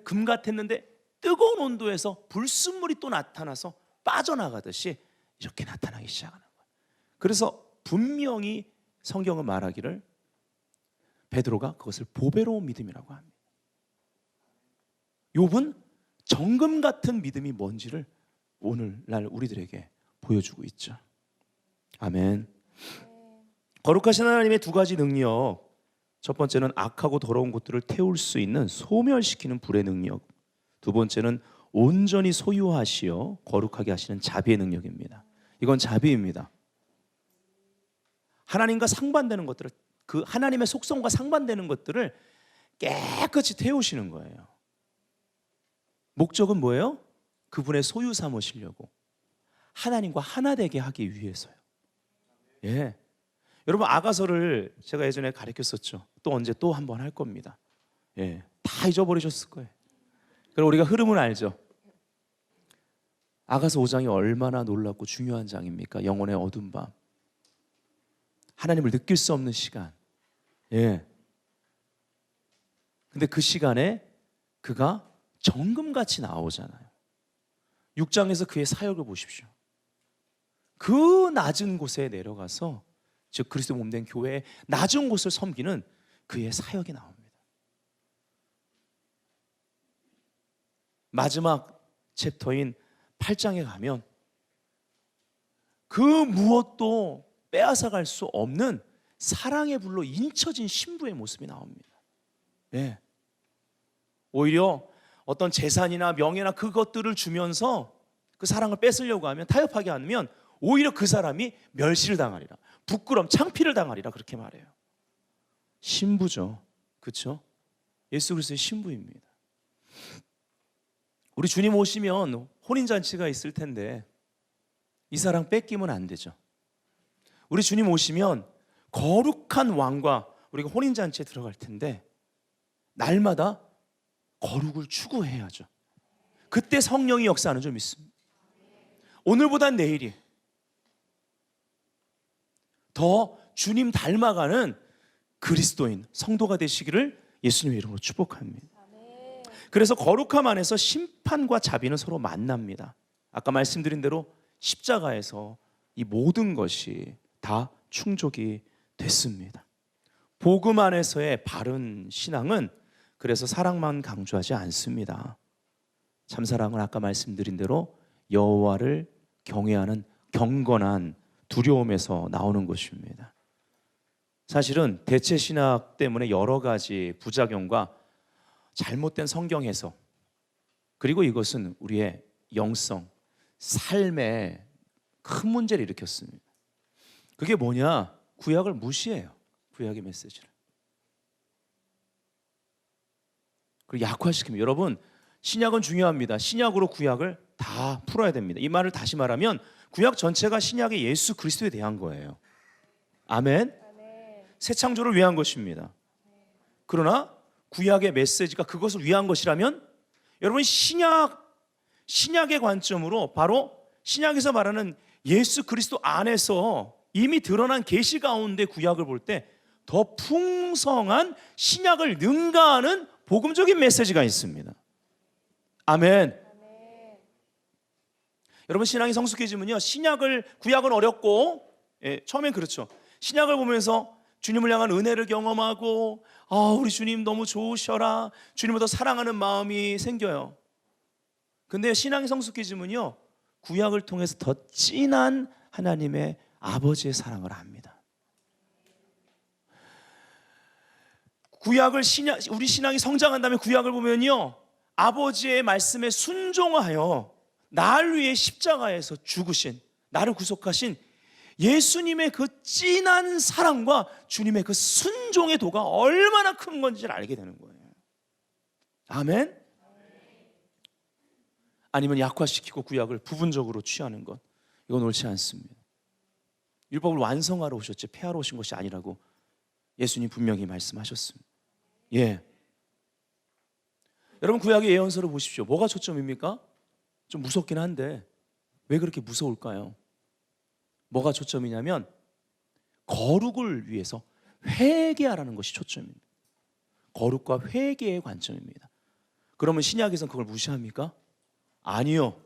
금 같았는데 뜨거운 온도에서 불순물이 또 나타나서 빠져나가듯이 이렇게 나타나기 시작하는 거예요. 그래서 분명히 성경은 말하기를 베드로가 그것을 보배로운 믿음이라고 합니다. 욥은 정금 같은 믿음이 뭔지를 오늘날 우리들에게 보여주고 있죠. 아멘. 거룩하신 하나님의 두 가지 능력, 첫 번째는 악하고 더러운 것들을 태울 수 있는 소멸시키는 불의 능력, 두 번째는 온전히 소유하시어 거룩하게 하시는 자비의 능력입니다. 이건 자비입니다. 하나님과 상반되는 것들을, 그 하나님의 속성과 상반되는 것들을 깨끗이 태우시는 거예요. 목적은 뭐예요? 그분의 소유 삼으시려고, 하나님과 하나 되게 하기 위해서요. 예. 여러분, 아가서를 제가 예전에 가르쳤었죠. 또 언제 또 한 번 할 겁니다. 예. 다 잊어버리셨을 거예요. 그럼 우리가 흐름을 알죠. 아가서 5장이 얼마나 놀랍고 중요한 장입니까? 영혼의 어두운 밤, 하나님을 느낄 수 없는 시간. 예. 근데 그 시간에 그가 정금같이 나오잖아요. 6장에서 그의 사역을 보십시오. 그 낮은 곳에 내려가서, 즉 그리스도 몸된 교회의 낮은 곳을 섬기는 그의 사역이 나옵니다. 마지막 챕터인 8장에 가면 그 무엇도 빼앗아갈 수 없는 사랑의 불로 인쳐진 신부의 모습이 나옵니다. 예. 오히려 어떤 재산이나 명예나 그것들을 주면서 그 사랑을 뺏으려고 하면, 타협하게 하면 오히려 그 사람이 멸시를 당하리라, 부끄럼, 창피를 당하리라, 그렇게 말해요. 신부죠. 그렇죠? 예수 그리스도의 신부입니다. 우리 주님 오시면 혼인잔치가 있을 텐데 이 사랑 뺏기면 안 되죠. 우리 주님 오시면 거룩한 왕과 우리가 혼인잔치에 들어갈 텐데 날마다 거룩을 추구해야죠. 그때 성령이 역사하는 줄 믿습니다. 오늘보단 내일이 더 주님 닮아가는 그리스도인 성도가 되시기를 예수님의 이름으로 축복합니다. 그래서 거룩함 안에서 심판과 자비는 서로 만납니다. 아까 말씀드린 대로 십자가에서 이 모든 것이 다 충족이 됐습니다. 복음 안에서의 바른 신앙은 그래서 사랑만 강조하지 않습니다. 참사랑은 아까 말씀드린 대로 여호와를 경외하는 경건한 두려움에서 나오는 것입니다. 사실은 대체 신학 때문에 여러 가지 부작용과 잘못된 성경 해석, 그리고 이것은 우리의 영성, 삶에 큰 문제를 일으켰습니다. 그게 뭐냐? 구약을 무시해요. 구약의 메시지를. 그리고 약화시킵니다. 여러분, 신약은 중요합니다. 신약으로 구약을 다 풀어야 됩니다. 이 말을 다시 말하면 구약 전체가 신약의 예수 그리스도에 대한 거예요. 아멘. 새 창조를 위한 것입니다. 그러나 구약의 메시지가 그것을 위한 것이라면 여러분 신약의 관점으로 바로 신약에서 말하는 예수 그리스도 안에서 이미 드러난 계시 가운데 구약을 볼 때 더 풍성한 신약을 능가하는 복음적인 메시지가 있습니다. 아멘. 여러분 신앙이 성숙해지면요, 구약은 어렵고, 처음엔 그렇죠. 신약을 보면서 주님을 향한 은혜를 경험하고, 우리 주님 너무 좋으셔라, 주님을 더 사랑하는 마음이 생겨요. 근데 신앙이 성숙해지면요, 구약을 통해서 더 진한 하나님의 아버지의 사랑을 압니다. 우리 신앙이 성장한다면 구약을 보면요, 아버지의 말씀에 순종하여 나를 위해 십자가에서 죽으신, 나를 구속하신 예수님의 그 진한 사랑과 주님의 그 순종의 도가 얼마나 큰 건지를 알게 되는 거예요. 아멘? 아니면 약화시키고 구약을 부분적으로 취하는 것, 이건 옳지 않습니다. 율법을 완성하러 오셨지 폐하러 오신 것이 아니라고 예수님 분명히 말씀하셨습니다. 여러분 구약의 예언서를 보십시오. 뭐가 초점입니까? 좀 무섭긴 한데 왜 그렇게 무서울까요? 뭐가 초점이냐면 거룩을 위해서 회개하라는 것이 초점입니다. 거룩과 회개의 관점입니다. 그러면 신약에서는 그걸 무시합니까? 아니요.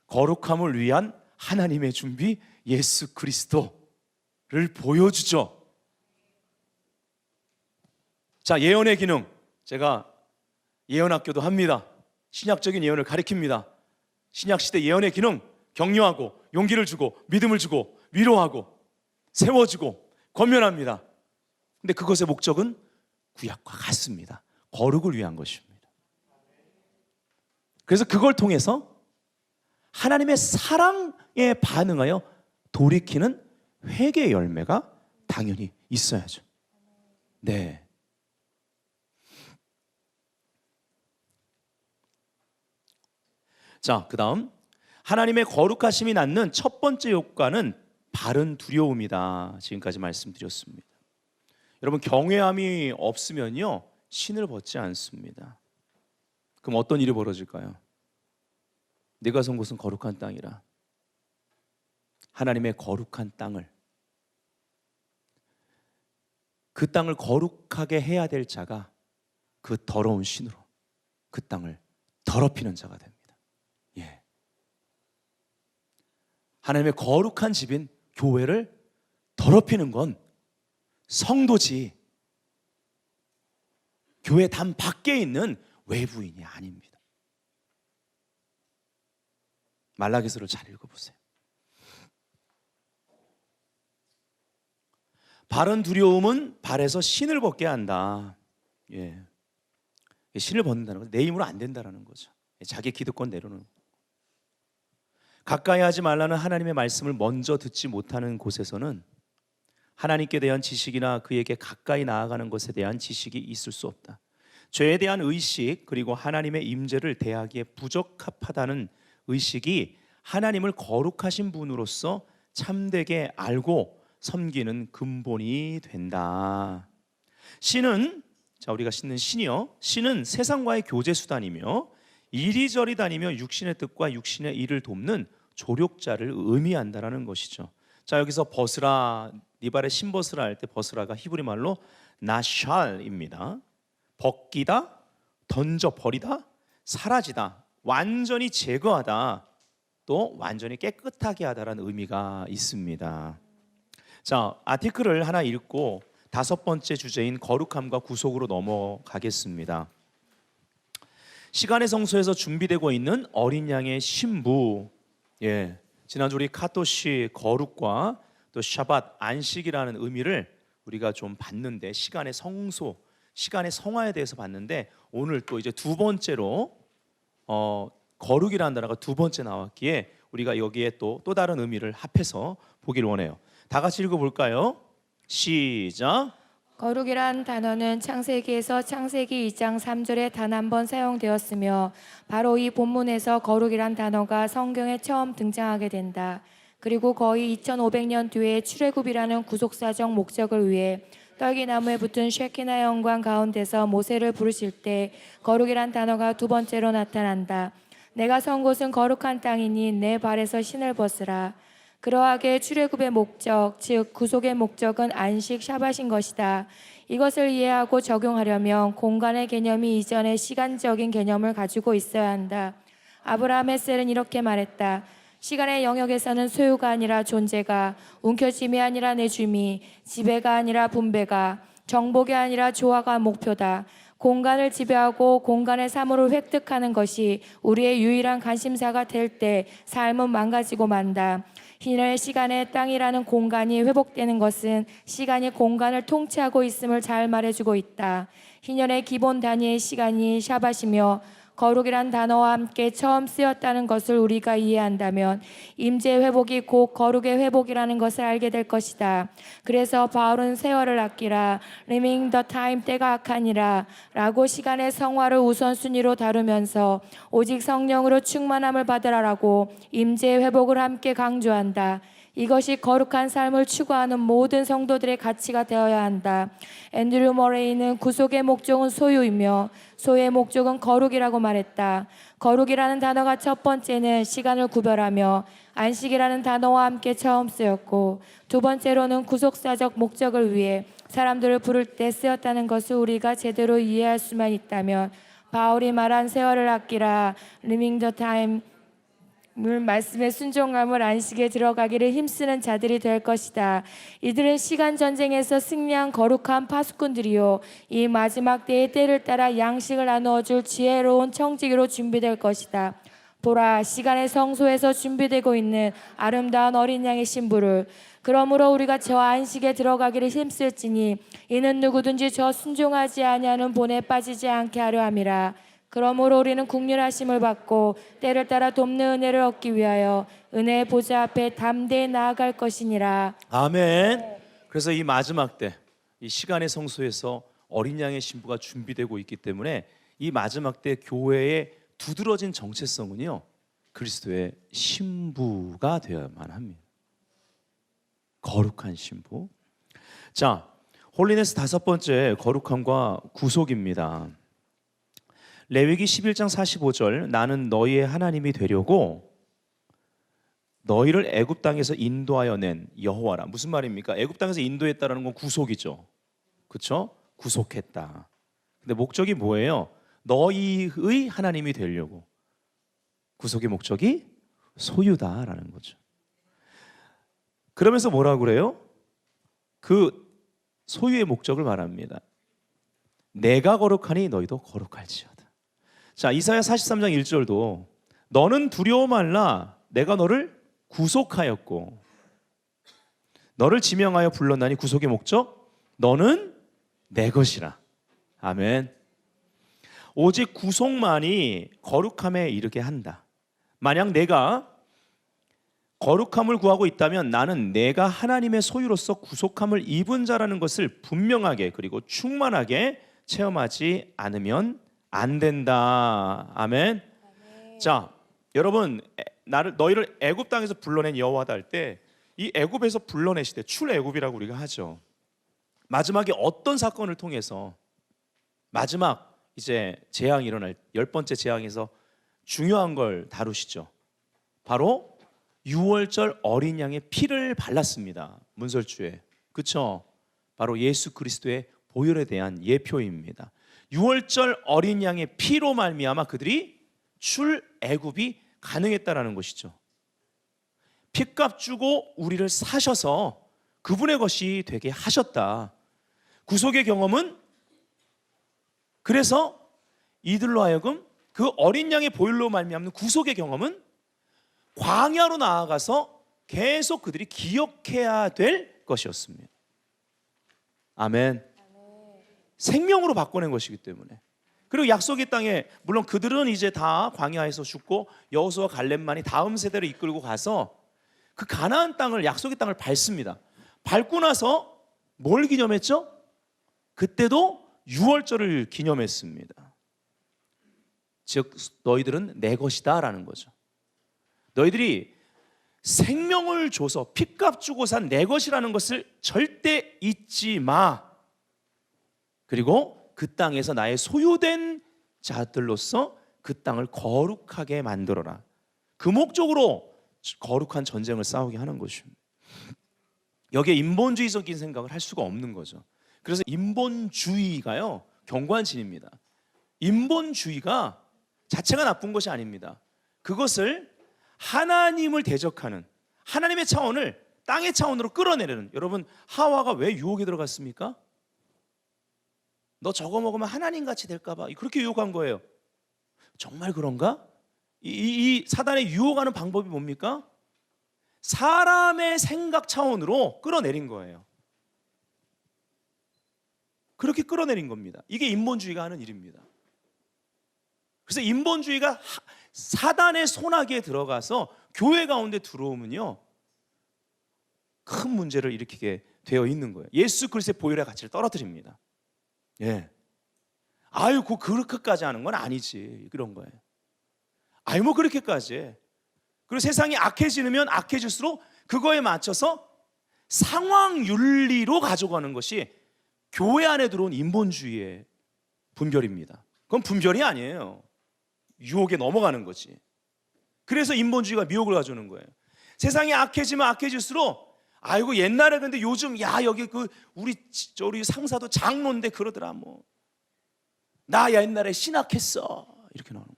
거룩함을 위한 하나님의 준비 예수 그리스도를 보여주죠. 자, 예언의 기능, 제가 예언학교도 합니다. 신약적인 예언을 가르칩니다. 신약시대 예언의 기능, 격려하고 용기를 주고 믿음을 주고 위로하고 세워주고 권면합니다. 근데 그것의 목적은 구약과 같습니다. 거룩을 위한 것입니다. 그래서 그걸 통해서 하나님의 사랑에 반응하여 돌이키는 회개의 열매가 당연히 있어야죠. 네. 자, 그 다음 하나님의 거룩하심이 낳는 첫 번째 효과는 바른 두려움이다. 지금까지 말씀드렸습니다. 여러분 경외함이 없으면요 신을 벗지 않습니다. 그럼 어떤 일이 벌어질까요? 내가 선 곳은 거룩한 땅이라. 하나님의 거룩한 땅을, 그 땅을 거룩하게 해야 될 자가 그 더러운 신으로 그 땅을 더럽히는 자가 됩니다. 하나님의 거룩한 집인 교회를 더럽히는 건 성도지 교회 담 밖에 있는 외부인이 아닙니다. 말라기서를 잘 읽어보세요. 바른 두려움은 발에서 신을 벗게 한다. 신을 벗는다는 건 내 힘으로 안 된다는 거죠. 자기 기득권 내려놓는. 가까이 하지 말라는 하나님의 말씀을 먼저 듣지 못하는 곳에서는 하나님께 대한 지식이나 그에게 가까이 나아가는 것에 대한 지식이 있을 수 없다. 죄에 대한 의식 그리고 하나님의 임재를 대하기에 부적합하다는 의식이 하나님을 거룩하신 분으로서 참되게 알고 섬기는 근본이 된다. 신은, 자 우리가 신는 신이요, 신은 세상과의 교제 수단이며 이리저리 다니며 육신의 뜻과 육신의 일을 돕는 조력자를 의미한다라는 것이죠. 자 여기서 벗으라, 네 발에 신벗으라 할 때 벗으라가 히브리 말로 나샬입니다. 벗기다, 던져버리다, 사라지다, 완전히 제거하다, 또 완전히 깨끗하게 하다라는 의미가 있습니다. 자 아티클을 하나 읽고 다섯 번째 주제인 거룩함과 구속으로 넘어가겠습니다. 시간의 성소에서 준비되고 있는 어린 양의 신부, 지난주 우리 카토시 거룩과 또 샤밧 안식이라는 의미를 우리가 좀 봤는데, 시간의 성소, 시간의 성화에 대해서 봤는데, 오늘 또 이제 두 번째로 거룩이라는 단어가 두 번째 나왔기에 우리가 여기에 또 다른 의미를 합해서 보기를 원해요. 다 같이 읽어볼까요? 시작. 거룩이란 단어는 창세기에서 창세기 2장 3절에 단 한 번 사용되었으며 바로 이 본문에서 거룩이란 단어가 성경에 처음 등장하게 된다. 그리고 거의 2500년 뒤에 출애굽이라는 구속사적 목적을 위해 떨기나무에 붙은 쉐키나 영광 가운데서 모세를 부르실 때 거룩이란 단어가 두 번째로 나타난다. 내가 선 곳은 거룩한 땅이니 내 발에서 신을 벗으라. 그러하게 출애굽의 목적, 즉 구속의 목적은 안식 샤밧인 것이다. 이것을 이해하고 적용하려면 공간의 개념이 이전의 시간적인 개념을 가지고 있어야 한다. 아브라함 헬셀은 이렇게 말했다. 시간의 영역에서는 소유가 아니라 존재가, 움켜짐이 아니라 내줌이, 지배가 아니라 분배가, 정복이 아니라 조화가 목표다. 공간을 지배하고 공간의 사물을 획득하는 것이 우리의 유일한 관심사가 될 때 삶은 망가지고 만다. 희년의 시간에 땅이라는 공간이 회복되는 것은 시간이 공간을 통치하고 있음을 잘 말해주고 있다. 희년의 기본 단위의 시간이 샤밧이며 거룩이란 단어와 함께 처음 쓰였다는 것을 우리가 이해한다면 임재의 회복이 곧 거룩의 회복이라는 것을 알게 될 것이다. 그래서 바울은 세월을 아끼라, Living the time, 때가 악하니라 라고 시간의 성화를 우선순위로 다루면서 오직 성령으로 충만함을 받으라라고 임재의 회복을 함께 강조한다. 이것이 거룩한 삶을 추구하는 모든 성도들의 가치가 되어야 한다. 앤드류 머레이는 구속의 목적은 소유이며 소유의 목적은 거룩이라고 말했다. 거룩이라는 단어가 첫 번째는 시간을 구별하며 안식이라는 단어와 함께 처음 쓰였고, 두 번째로는 구속사적 목적을 위해 사람들을 부를 때 쓰였다는 것을 우리가 제대로 이해할 수만 있다면 바울이 말한 세월을 아끼라, Living the time, 말씀의 순종함을 안식에 들어가기를 힘쓰는 자들이 될 것이다. 이들은 시간 전쟁에서 승리한 거룩한 파수꾼들이요, 이 마지막 때의 때를 따라 양식을 나누어 줄 지혜로운 청지기로 준비될 것이다. 보라, 시간의 성소에서 준비되고 있는 아름다운 어린 양의 신부를. 그러므로 우리가 저 안식에 들어가기를 힘쓸지니 이는 누구든지 저 순종하지 아니하는 본에 빠지지 않게 하려 함이라. 그러므로 우리는 국률하심을 받고 때를 따라 돕는 은혜를 얻기 위하여 은혜의 보좌 앞에 담대히 나아갈 것이니라. 아멘. 그래서 이 마지막 때, 이 시간의 성소에서 어린 양의 신부가 준비되고 있기 때문에 이 마지막 때 교회의 두드러진 정체성은요, 그리스도의 신부가 되어야만 합니다. 거룩한 신부. 자, 홀리네스 다섯 번째, 거룩함과 구속입니다. 레위기 11장 45절, 나는 너희의 하나님이 되려고 너희를 애굽 땅에서 인도하여 낸 여호와라. 무슨 말입니까? 애굽 땅에서 인도했다라는 건 구속이죠. 그렇죠? 구속했다. 근데 목적이 뭐예요? 너희의 하나님이 되려고. 구속의 목적이 소유다라는 거죠. 그러면서 뭐라고 그래요? 그 소유의 목적을 말합니다. 내가 거룩하니 너희도 거룩할지어다. 자, 이사야 43장 1절도 너는 두려워 말라, 내가 너를 구속하였고 너를 지명하여 불렀나니, 구속의 목적 너는 내 것이라. 아멘. 오직 구속만이 거룩함에 이르게 한다. 만약 내가 거룩함을 구하고 있다면 나는 내가 하나님의 소유로서 구속함을 입은 자라는 것을 분명하게 그리고 충만하게 체험하지 않으면 안 된다. 아멘. 자, 여러분, 너희를 애굽 땅에서 불러낸 여호와다 할 때, 이 애굽에서 불러내실 때 출애굽이라고 우리가 하죠. 마지막에 어떤 사건을 통해서 마지막 이제 재앙이 일어날, 열 번째 재앙에서 중요한 걸 다루시죠. 바로 유월절 어린 양의 피를 발랐습니다. 문설주에. 그렇죠? 바로 예수 그리스도의 보혈에 대한 예표입니다. 유월절 어린 양의 피로 말미암아 그들이 출애굽이 가능했다라는 것이죠. 피값 주고 우리를 사셔서 그분의 것이 되게 하셨다. 구속의 경험은 그래서 이들로 하여금 그 어린 양의 보혈로 말미암는 구속의 경험은 광야로 나아가서 계속 그들이 기억해야 될 것이었습니다. 아멘. 생명으로 바꿔낸 것이기 때문에. 그리고 약속의 땅에, 물론 그들은 이제 다 광야에서 죽고 여호수아 갈렙만이 다음 세대를 이끌고 가서 그 가나안 땅을, 약속의 땅을 밟습니다. 밟고 나서 뭘 기념했죠? 그때도 유월절을 기념했습니다. 즉 너희들은 내 것이다 라는 거죠. 너희들이 생명을 줘서 피값 주고 산 내 것이라는 것을 절대 잊지 마. 그리고 그 땅에서 나의 소유된 자들로서 그 땅을 거룩하게 만들어라. 그 목적으로 거룩한 전쟁을 싸우게 하는 것입니다. 여기에 인본주의적인 생각을 할 수가 없는 거죠. 그래서 인본주의가요, 경관진입니다. 인본주의가 자체가 나쁜 것이 아닙니다. 그것을 하나님을 대적하는 하나님의 차원을 땅의 차원으로 끌어내려는, 여러분 하와가 왜 유혹에 들어갔습니까? 너 저거 먹으면 하나님같이 될까 봐 그렇게 유혹한 거예요. 정말 그런가? 이 사단의 유혹하는 방법이 뭡니까? 사람의 생각 차원으로 끌어내린 거예요. 그렇게 끌어내린 겁니다. 이게 인본주의가 하는 일입니다. 그래서 인본주의가 사단의 손아귀에 들어가서 교회 가운데 들어오면요, 큰 문제를 일으키게 되어 있는 거예요. 예수 그리스도의 보혈의 가치를 떨어뜨립니다. 예. 아유, 그렇게까지 하는 건 아니지, 그런 거예요. 아유, 뭐 그렇게까지 해. 그리고 세상이 악해지면 악해질수록 그거에 맞춰서 상황 윤리로 가져가는 것이 교회 안에 들어온 인본주의의 분별입니다. 그건 분별이 아니에요. 유혹에 넘어가는 거지. 그래서 인본주의가 미혹을 가져오는 거예요. 세상이 악해지면 악해질수록, 아이고 옛날에 근데 요즘 야 여기 우리 상사도 장로인데 그러더라, 뭐 나 옛날에 신학했어, 이렇게 나오는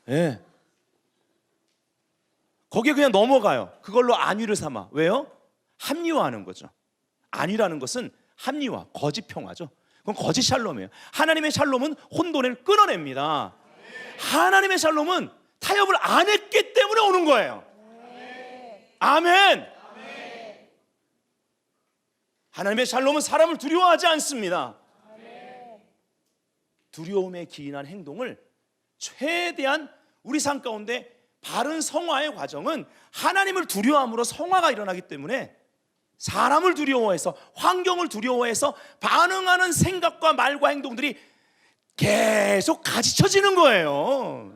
거예요. 예. 거기에 그냥 넘어가요. 그걸로 안위를 삼아. 왜요? 합리화하는 거죠. 안위라는 것은 합리화, 거짓 평화죠. 그건 거짓 샬롬이에요. 하나님의 샬롬은 혼돈을 끊어냅니다. 하나님의 샬롬은 타협을 안 했기 때문에 오는 거예요. 아멘. 하나님의 샬롬은 사람을 두려워하지 않습니다. 두려움에 기인한 행동을 최대한 우리 삶 가운데 바른 성화의 과정은 하나님을 두려워함으로 성화가 일어나기 때문에 사람을 두려워해서, 환경을 두려워해서 반응하는 생각과 말과 행동들이 계속 가지쳐지는 거예요.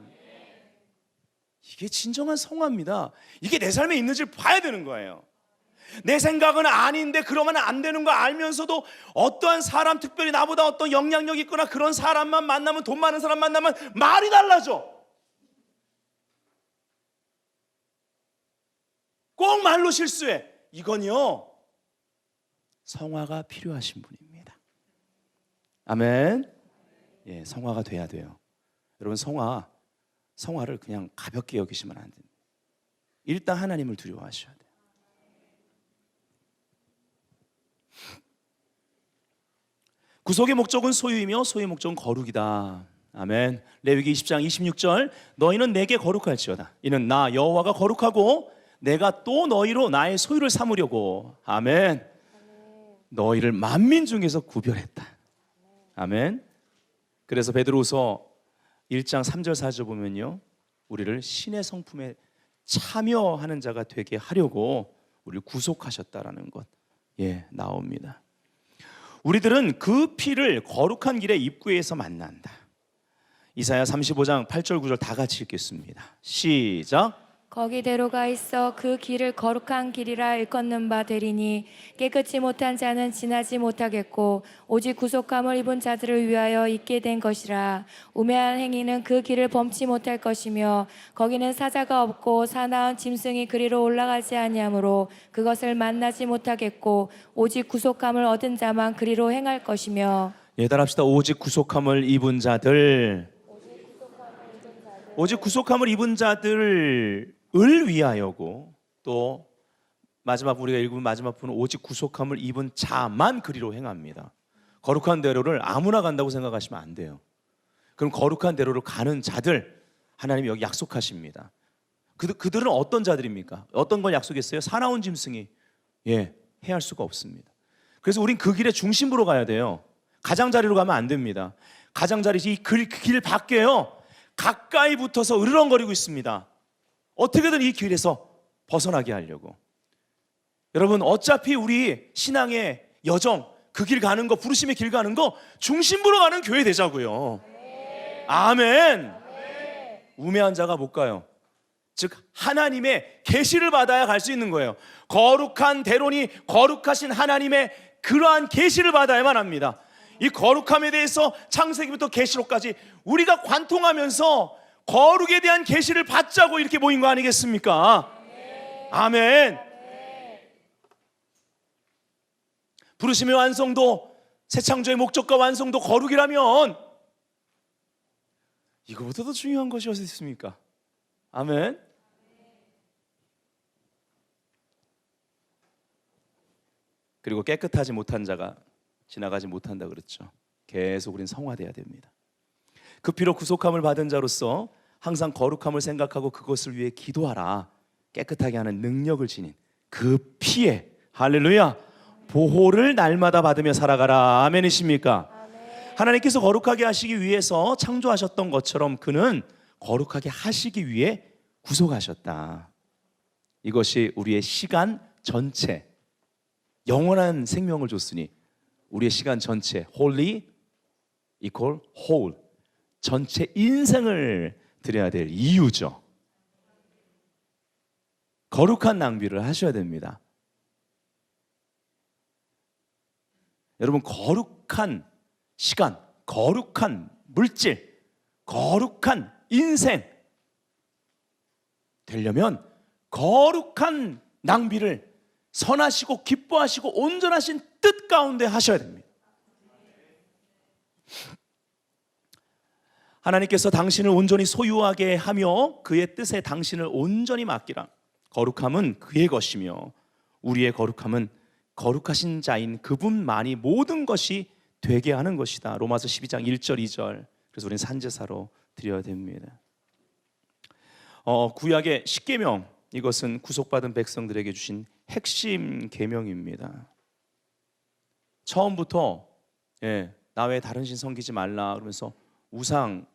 이게 진정한 성화입니다. 이게 내 삶에 있는지를 봐야 되는 거예요. 내 생각은 아닌데 그러면 안 되는 거 알면서도 어떠한 사람, 특별히 나보다 어떤 영향력 있거나 그런 사람만 만나면, 돈 많은 사람 만나면 말이 달라져. 꼭 말로 실수해. 이건요, 성화가 필요하신 분입니다. 아멘. 예, 성화가 돼야 돼요. 여러분, 성화를 그냥 가볍게 여기시면 안 됩니다. 일단 하나님을 두려워하셔야 돼요. 구속의 목적은 소유이며 소유의 목적은 거룩이다. 아멘. 레위기 20장 26절, 너희는 내게 거룩할지어다. 이는 나 여호와가 거룩하고 내가 또 너희로 나의 소유를 삼으려고. 아멘. 너희를 만민 중에서 구별했다. 아멘. 그래서 베드로후서 1장 3절 4절 보면요, 우리를 신의 성품에 참여하는 자가 되게 하려고 우리를 구속하셨다라는 것, 예, 나옵니다. 우리들은 그 피를 거룩한 길의 입구에서 만난다. 이사야 35장 8절 9절 다 같이 읽겠습니다. 시작. 거기대로가 있어 그 길을 거룩한 길이라 일컫는 바 되리니 깨끗이 못한 자는 지나지 못하겠고 오직 구속함을 입은 자들을 위하여 있게 된 것이라. 우매한 행위는 그 길을 범치 못할 것이며 거기는 사자가 없고 사나운 짐승이 그리로 올라가지 아니하므로 그것을 만나지 못하겠고 오직 구속함을 얻은 자만 그리로 행할 것이며. 예, 따라합시다. 오직 구속함을 입은 자들. 오직 구속함을 입은 자들을 위하여고, 또 마지막 우리가 읽은 마지막 부분은 오직 구속함을 입은 자만 그리로 행합니다. 거룩한 대로를 아무나 간다고 생각하시면 안 돼요. 그럼 거룩한 대로를 가는 자들 하나님이 여기 약속하십니다. 그들은 어떤 자들입니까? 어떤 걸 약속했어요? 사나운 짐승이, 예, 해할 수가 없습니다. 그래서 우린 그 길의 중심부로 가야 돼요. 가장자리로 가면 안 됩니다. 가장자리, 이 길 밖에요, 가까이 붙어서 으르렁거리고 있습니다. 어떻게든 이 길에서 벗어나게 하려고. 여러분, 어차피 우리 신앙의 여정, 그 길 가는 거, 부르심의 길 가는 거 중심부로 가는 교회 되자고요. 아멘. 우매한 자가 못 가요. 즉 하나님의 계시를 받아야 갈 수 있는 거예요. 거룩한 대로니 거룩하신 하나님의 그러한 계시를 받아야만 합니다. 이 거룩함에 대해서 창세기부터 계시록까지 우리가 관통하면서 거룩에 대한 계시를 받자고 이렇게 모인 거 아니겠습니까? 아멘. 부르심의 완성도, 새 창조의 목적과 완성도 거룩이라면 이거보다 더 중요한 것이 어디 있습니까? 아멘. 그리고 깨끗하지 못한 자가 지나가지 못한다 그랬죠. 계속 우린 성화돼야 됩니다. 그 피로 구속함을 받은 자로서 항상 거룩함을 생각하고 그것을 위해 기도하라. 깨끗하게 하는 능력을 지닌 그 피에, 할렐루야, 보호를 날마다 받으며 살아가라. 아멘이십니까? 아멘. 하나님께서 거룩하게 하시기 위해서 창조하셨던 것처럼 그는 거룩하게 하시기 위해 구속하셨다. 이것이 우리의 시간 전체, 영원한 생명을 줬으니 우리의 시간 전체, holy equal whole, 전체 인생을 드려야 될 이유죠. 거룩한 낭비를 하셔야 됩니다. 여러분, 거룩한 시간, 거룩한 물질, 거룩한 인생 되려면 거룩한 낭비를 선하시고 기뻐하시고 온전하신 뜻 가운데 하셔야 됩니다. 하나님께서 당신을 온전히 소유하게 하며 그의 뜻에 당신을 온전히 맡기라. 거룩함은 그의 것이며 우리의 거룩함은 거룩하신 자인 그분만이 모든 것이 되게 하는 것이다. 로마서 12장 1절 2절. 그래서 우리는 산제사로 드려야 됩니다. 구약의 십계명, 이것은 구속받은 백성들에게 주신 핵심 계명입니다. 처음부터 나 외에 다른 신 섬기지 말라 그러면서 우상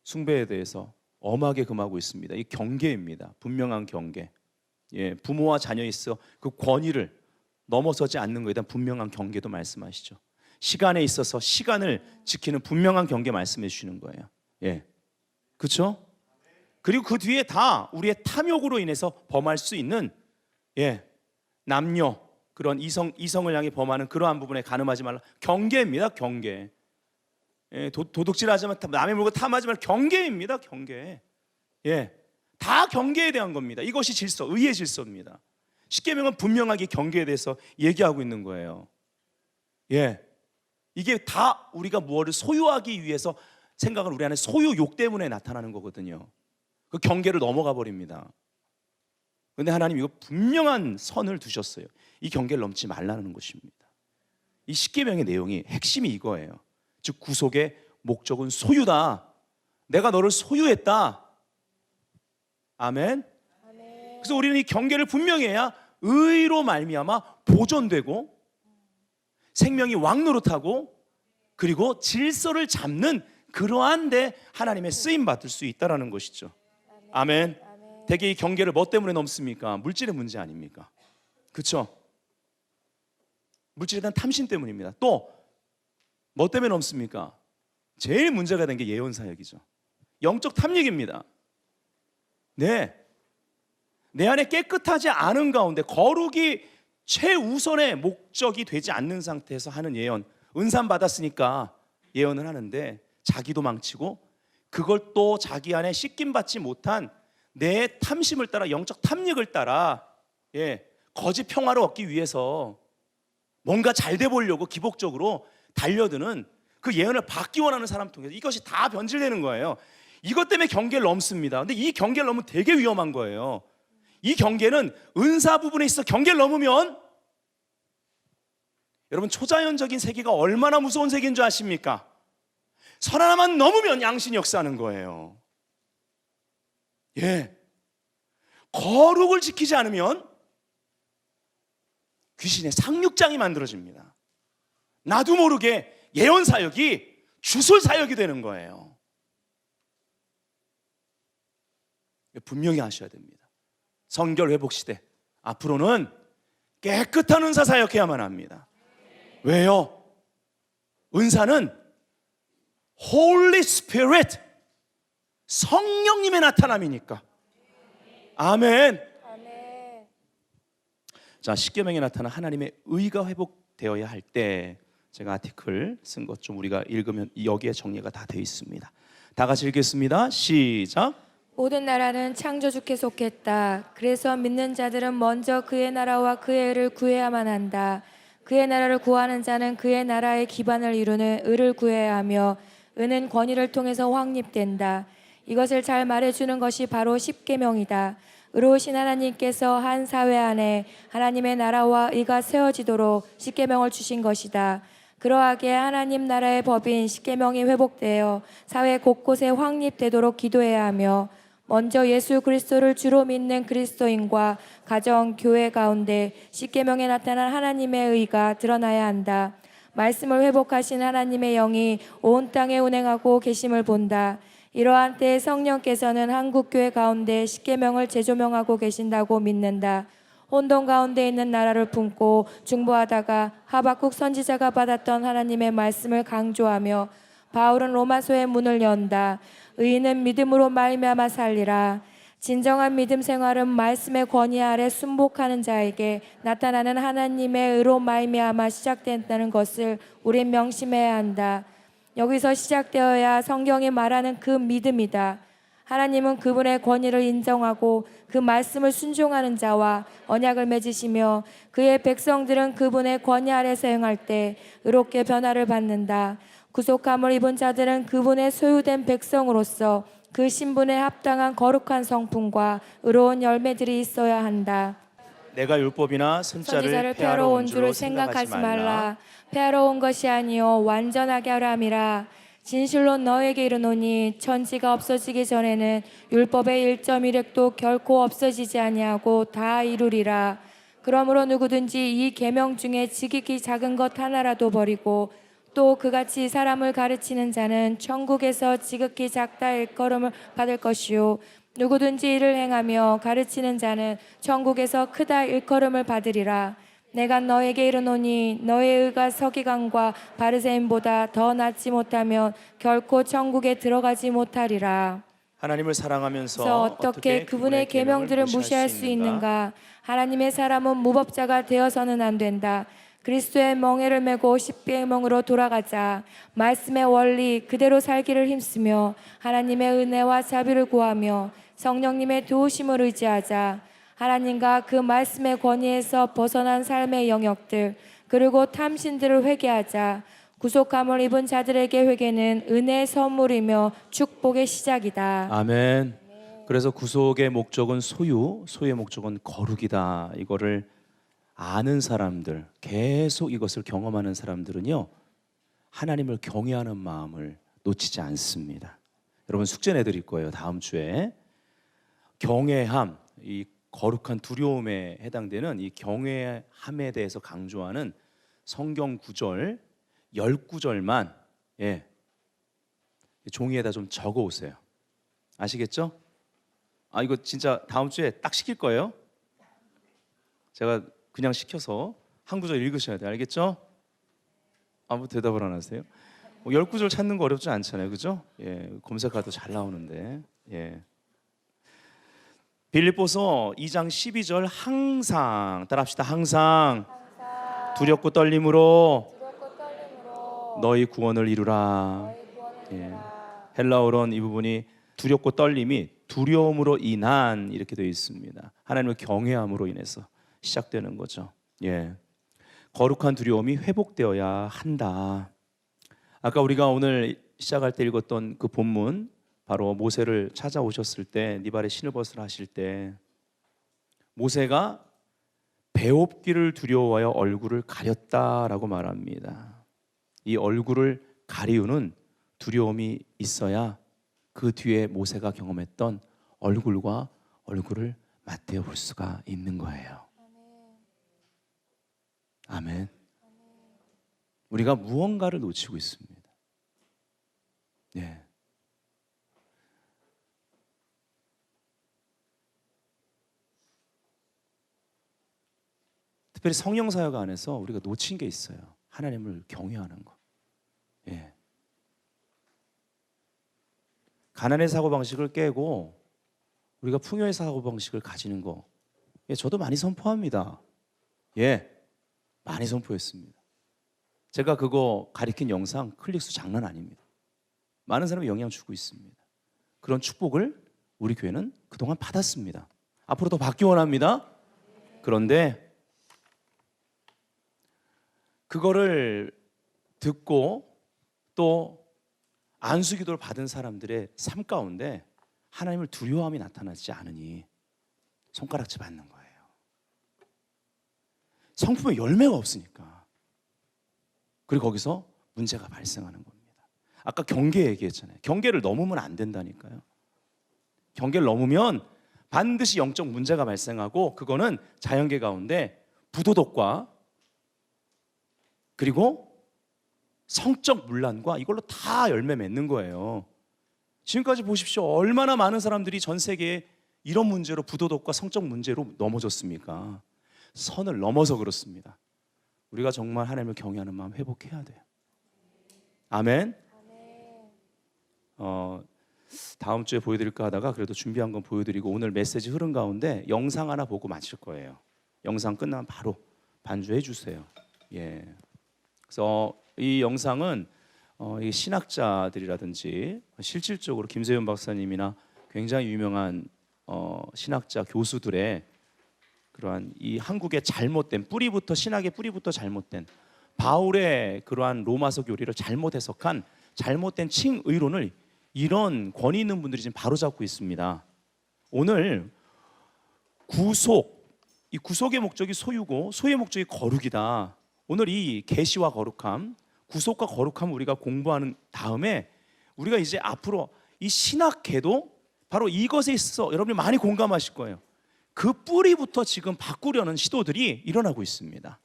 숭배에 대해서 엄하게 금하고 있습니다. 이 경계입니다. 분명한 경계. 부모와 자녀에 있어 그 권위를 넘어서지 않는 것에 대한 분명한 경계도 말씀하시죠. 시간에 있어서 시간을 지키는 분명한 경계 말씀해 주시는 거예요. 그렇죠? 그리고 그 뒤에 다 우리의 탐욕으로 인해서 범할 수 있는 남녀, 그런 이성을 향해 범하는 그러한 부분에 가늠하지 말라. 경계입니다. 경계. 도둑질하지 마, 남의 물건 탐하지 말라. 경계입니다. 경계. 다 경계에 대한 겁니다. 이것이 질서, 의의 질서입니다. 십계명은 분명하게 경계에 대해서 얘기하고 있는 거예요. 이게 다 우리가 무엇을 소유하기 위해서 생각을 우리 안에 소유욕 때문에 나타나는 거거든요. 그 경계를 넘어가 버립니다. 그런데 하나님 이거 분명한 선을 두셨어요. 이 경계를 넘지 말라는 것입니다. 이 십계명의 내용이 핵심이 이거예요. 즉 구속의 목적은 소유다. 내가 너를 소유했다. 아멘. 그래서 우리는 이 경계를 분명히 해야 의로 말미암아 보존되고 생명이 왕노릇하고 그리고 질서를 잡는 그러한 데 하나님의 쓰임 받을 수 있다는 것이죠. 아멘. 대개 이 경계를 뭐 때문에 넘습니까? 물질의 문제 아닙니까? 그렇죠? 물질에 대한 탐심 때문입니다. 또 뭐 때문에 넘습니까? 제일 문제가 된 게 예언사역이죠. 영적 탐닉입니다. 내 안에 깨끗하지 않은 가운데 거룩이 최우선의 목적이 되지 않는 상태에서 하는 예언, 은사 받았으니까 예언을 하는데 자기도 망치고 그걸 또 자기 안에 씻김받지 못한 내 탐심을 따라, 영적 탐닉을 따라 거짓 평화를 얻기 위해서 뭔가 잘 돼 보려고 기복적으로 달려드는 그 예언을 받기 원하는 사람 통해서 이것이 다 변질되는 거예요. 이것 때문에 경계를 넘습니다. 근데 이 경계를 넘으면 되게 위험한 거예요. 이 경계는 은사 부분에 있어 경계를 넘으면, 여러분 초자연적인 세계가 얼마나 무서운 세계인 줄 아십니까? 선 하나만 넘으면 양신이 역사하는 거예요. 거룩을 지키지 않으면 귀신의 상륙장이 만들어집니다. 나도 모르게 예언 사역이 주술 사역이 되는 거예요. 분명히 하셔야 됩니다. 성결 회복 시대, 앞으로는 깨끗한 은사 사역해야만 합니다. 왜요? 은사는 Holy Spirit, 성령님의 나타남이니까. 아멘. 자, 십계명에 나타난 하나님의 의가 회복되는 회복되어야 할 때, 제가 아티클 쓴 것 좀 우리가 읽으면 여기에 정리가 다 되어 있습니다. 다 같이 읽겠습니다. 시작. 모든 나라는 창조주께 속했다. 그래서 믿는 자들은 먼저 그의 나라와 그의 의를 구해야만 한다. 그의 나라를 구하는 자는 그의 나라의 기반을 이루는 의를 구해야 하며, 의는 권위를 통해서 확립된다. 이것을 잘 말해주는 것이 바로 십계명이다. 의로우신 하나님께서 한 사회 안에 하나님의 나라와 의가 세워지도록 십계명을 주신 것이다. 그러하기에 하나님 나라의 법인 십계명이 회복되어 사회 곳곳에 확립되도록 기도해야 하며, 먼저 예수 그리스도를 주로 믿는 그리스도인과 가정, 교회 가운데 십계명에 나타난 하나님의 의가 드러나야 한다. 말씀을 회복하신 하나님의 영이 온 땅에 운행하고 계심을 본다. 이러한 때에 성령께서는 한국교회 가운데 십계명을 재조명하고 계신다고 믿는다. 혼돈 가운데 있는 나라를 품고 중보하다가 하박국 선지자가 받았던 하나님의 말씀을 강조하며, 바울은 로마서의 문을 연다. 의인은 믿음으로 말미암아 살리라. 진정한 믿음 생활은 말씀의 권위 아래 순복하는 자에게 나타나는 하나님의 의로 말미암아 시작된다는 것을 우린 명심해야 한다. 여기서 시작되어야 성경이 말하는 그 믿음이다. 하나님은 그분의 권위를 인정하고 그 말씀을 순종하는 자와 언약을 맺으시며, 그의 백성들은 그분의 권위 아래서 행할 때 의롭게 변화를 받는다. 구속함을 입은 자들은 그분의 소유된 백성으로서 그 신분에 합당한 거룩한 성품과 의로운 열매들이 있어야 한다. 내가 율법이나 선지자를 폐하러 온 줄을 생각하지 말라. 폐하러 온 것이 아니요 완전하게 하려 함이라. 진실로 너에게 이르노니 천지가 없어지기 전에는 율법의 1.1획도 결코 없어지지 아니하고 다 이루리라. 그러므로 누구든지 이 계명 중에 지극히 작은 것 하나라도 버리고 또 그같이 사람을 가르치는 자는 천국에서 지극히 작다 일컬음을 받을 것이요, 누구든지 이를 행하며 가르치는 자는 천국에서 크다 일컬음을 받으리라. 내가 너에게 이르노니 너의 의가 서기관과 바리새인보다 더 낫지 못하면 결코 천국에 들어가지 못하리라. 하나님을 사랑하면서 어떻게 그분의 계명들을 무시할 수 있는가? 하나님의 사람은 무법자가 되어서는 안 된다. 그리스도의 멍에를 메고 십계명으로 돌아가자. 말씀의 원리 그대로 살기를 힘쓰며 하나님의 은혜와 자비를 구하며 성령님의 도우심을 의지하자. 하나님과 그 말씀의 권위에서 벗어난 삶의 영역들, 그리고 탐신들을 회개하자. 구속함을 입은 자들에게 회개는 은혜의 선물이며 축복의 시작이다. 아멘. 그래서 구속의 목적은 소유의 목적은 거룩이다. 이거를 아는 사람들, 계속 이것을 경험하는 사람들은요, 하나님을 경외하는 마음을 놓치지 않습니다. 여러분 숙제 내드릴 거예요. 다음 주에 경외함, 이 거룩한 두려움에 해당되는 이 경외함에 대해서 강조하는 성경 구절 10구절만 종이에다 좀 적어 오세요. 아시겠죠? 이거 진짜 다음 주에 딱 시킬 거예요. 제가 그냥 시켜서 한 구절 읽으셔야 돼요. 알겠죠? 아무 대답을 안 하세요? 10구절 찾는 거 어렵지 않잖아요. 그죠? 검색해도 잘 나오는데. 빌립보서 2장 12절 항상 따라합시다. 항상 두렵고 떨림으로 너희 구원을 이루라. 헬라어로는 이 부분이 두렵고 떨림이 두려움으로 인한 이렇게 되어 있습니다. 하나님을 경외함으로 인해서 시작되는 거죠. 거룩한 두려움이 회복되어야 한다. 아까 우리가 오늘 시작할 때 읽었던 그 본문, 바로 모세를 찾아오셨을 때 니발의 신을 벗으라 하실 때 모세가 배옵기를 두려워하여 얼굴을 가렸다라고 말합니다. 이 얼굴을 가리우는 두려움이 있어야 그 뒤에 모세가 경험했던 얼굴과 얼굴을 맞대어 볼 수가 있는 거예요. 아멘. 우리가 무언가를 놓치고 있습니다. 특별히 성령 사역 안에서 우리가 놓친 게 있어요. 하나님을 경외하는 거. 가난의 사고방식을 깨고 우리가 풍요의 사고방식을 가지는 거, 저도 많이 선포합니다. 많이 선포했습니다. 제가 그거 가리킨 영상 클릭수 장난 아닙니다. 많은 사람이 영향 주고 있습니다. 그런 축복을 우리 교회는 그동안 받았습니다. 앞으로 더 받기 원합니다. 그런데 그거를 듣고 또 안수기도를 받은 사람들의 삶 가운데 하나님을 두려워함이 나타나지 않으니 손가락질 받는 거예요. 성품의 열매가 없으니까. 그리고 거기서 문제가 발생하는 겁니다. 아까 경계 얘기했잖아요. 경계를 넘으면 안 된다니까요. 경계를 넘으면 반드시 영적 문제가 발생하고, 그거는 자연계 가운데 부도덕과 그리고 성적 문란과 이걸로 다 열매 맺는 거예요. 지금까지 보십시오. 얼마나 많은 사람들이 전 세계에 이런 문제로, 부도덕과 성적 문제로 넘어졌습니까? 선을 넘어서 그렇습니다. 우리가 정말 하나님을 경외하는 마음 회복해야 돼요. 아멘. 다음 주에 보여드릴까 하다가 그래도 준비한 건 보여드리고, 오늘 메시지 흐른 가운데 영상 하나 보고 마칠 거예요. 영상 끝나면 바로 반주해 주세요. 예. 그래서 이 영상은 이 신학자들이라든지 실질적으로 김세윤 박사님이나 굉장히 유명한 신학자 교수들의 그러한 이 한국의 잘못된 뿌리부터, 신학의 뿌리부터 잘못된 바울의 그러한 로마서 교리를 잘못 해석한 잘못된 칭의론을 이런 권위 있는 분들이 지금 바로잡고 있습니다. 오늘 이 구속의 목적이 소유고 소유의 목적이 거룩이다. 오늘 이 계시와 거룩함, 구속과 거룩함을 우리가 공부하는 다음에 우리가 이제 앞으로 이 신학계도 바로 이것에 있어서 여러분이 많이 공감하실 거예요. 그 뿌리부터 지금 바꾸려는 시도들이 일어나고 있습니다.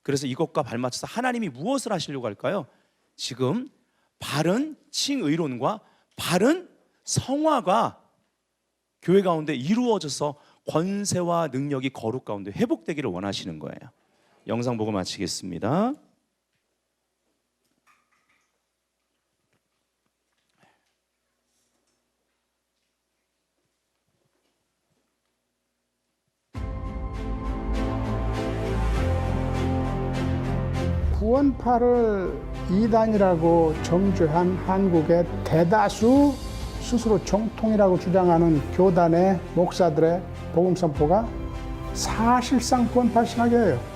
그래서 이것과 발맞춰서 하나님이 무엇을 하시려고 할까요? 지금 바른 칭의론과 바른 성화가 교회 가운데 이루어져서 권세와 능력이 거룩 가운데 회복되기를 원하시는 거예요. 영상 보고 마치겠습니다. 구원파를 이단이라고 정죄한 한국의 대다수 스스로 정통이라고 주장하는 교단의 목사들의 복음 선포가 사실상 구원파 신학이에요.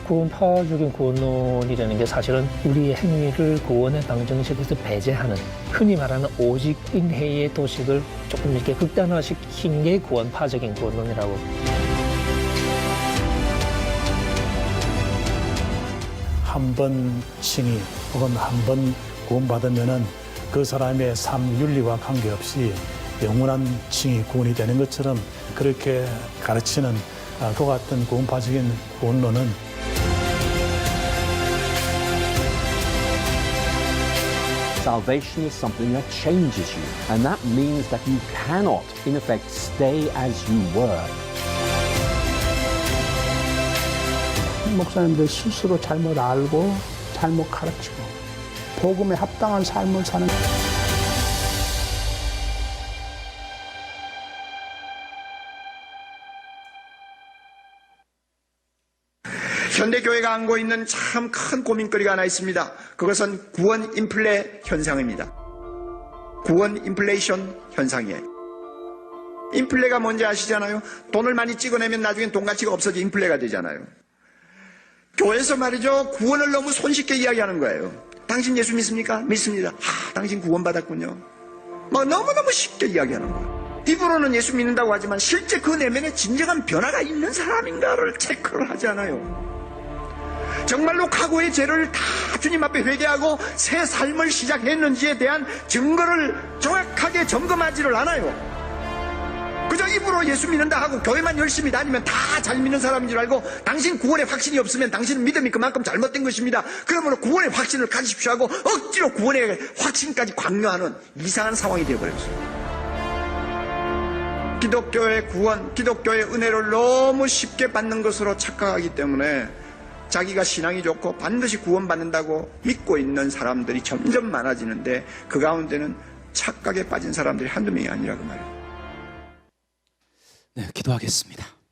구원파적인 구원론이라는 게 사실은 우리의 행위를 구원의 방정식에서 배제하는, 흔히 말하는 오직인해의 도식을 조금 이렇게 극단화시킨 게 구원파적인 구원론이라고. 한 번 칭의 혹은 한 번 구원받으면은 그 사람의 삶 윤리와 관계없이 영원한 칭의 구원이 되는 것처럼 그렇게 가르치는 그 같은 구원파적인 구원론은 Salvation is something that changes you, and that means that you cannot, in effect, stay as you were. 목사님들 스스로 잘못 알고 잘못 가르치고 복음에 합당한 삶을 사는 현대교회가 안고 있는 참 큰 고민거리가 하나 있습니다. 그것은 구원 인플레 현상입니다. 구원 인플레이션 현상이에요. 인플레가 뭔지 아시잖아요? 돈을 많이 찍어내면 나중엔 돈 가치가 없어져 인플레가 되잖아요. 교회에서 말이죠, 구원을 너무 손쉽게 이야기하는 거예요. 당신 예수 믿습니까? 믿습니다. 당신 구원받았군요. 막 너무너무 쉽게 이야기하는 거예요. 입으로는 예수 믿는다고 하지만 실제 그 내면에 진정한 변화가 있는 사람인가를 체크를 하지 않아요. 정말로 과거의 죄를 다 주님 앞에 회개하고 새 삶을 시작했는지에 대한 증거를 정확하게 점검하지를 않아요. 그저 입으로 예수 믿는다 하고 교회만 열심히 다니면 다 잘 믿는 사람인 줄 알고, 당신 구원의 확신이 없으면 당신은 믿음이 그만큼 잘못된 것입니다. 그러므로 구원의 확신을 가지십시오 하고 억지로 구원의 확신까지 강요하는 이상한 상황이 되어버렸어요. 기독교의 구원, 기독교의 은혜를 너무 쉽게 받는 것으로 착각하기 때문에 자기가 신앙이 좋고 반드시 구원받는다고 믿고 있는 사람들이 점점 많아지는데, 그 가운데는 착각에 빠진 사람들이 한두 명이 아니라 그 말이에요. 네, 기도하겠습니다.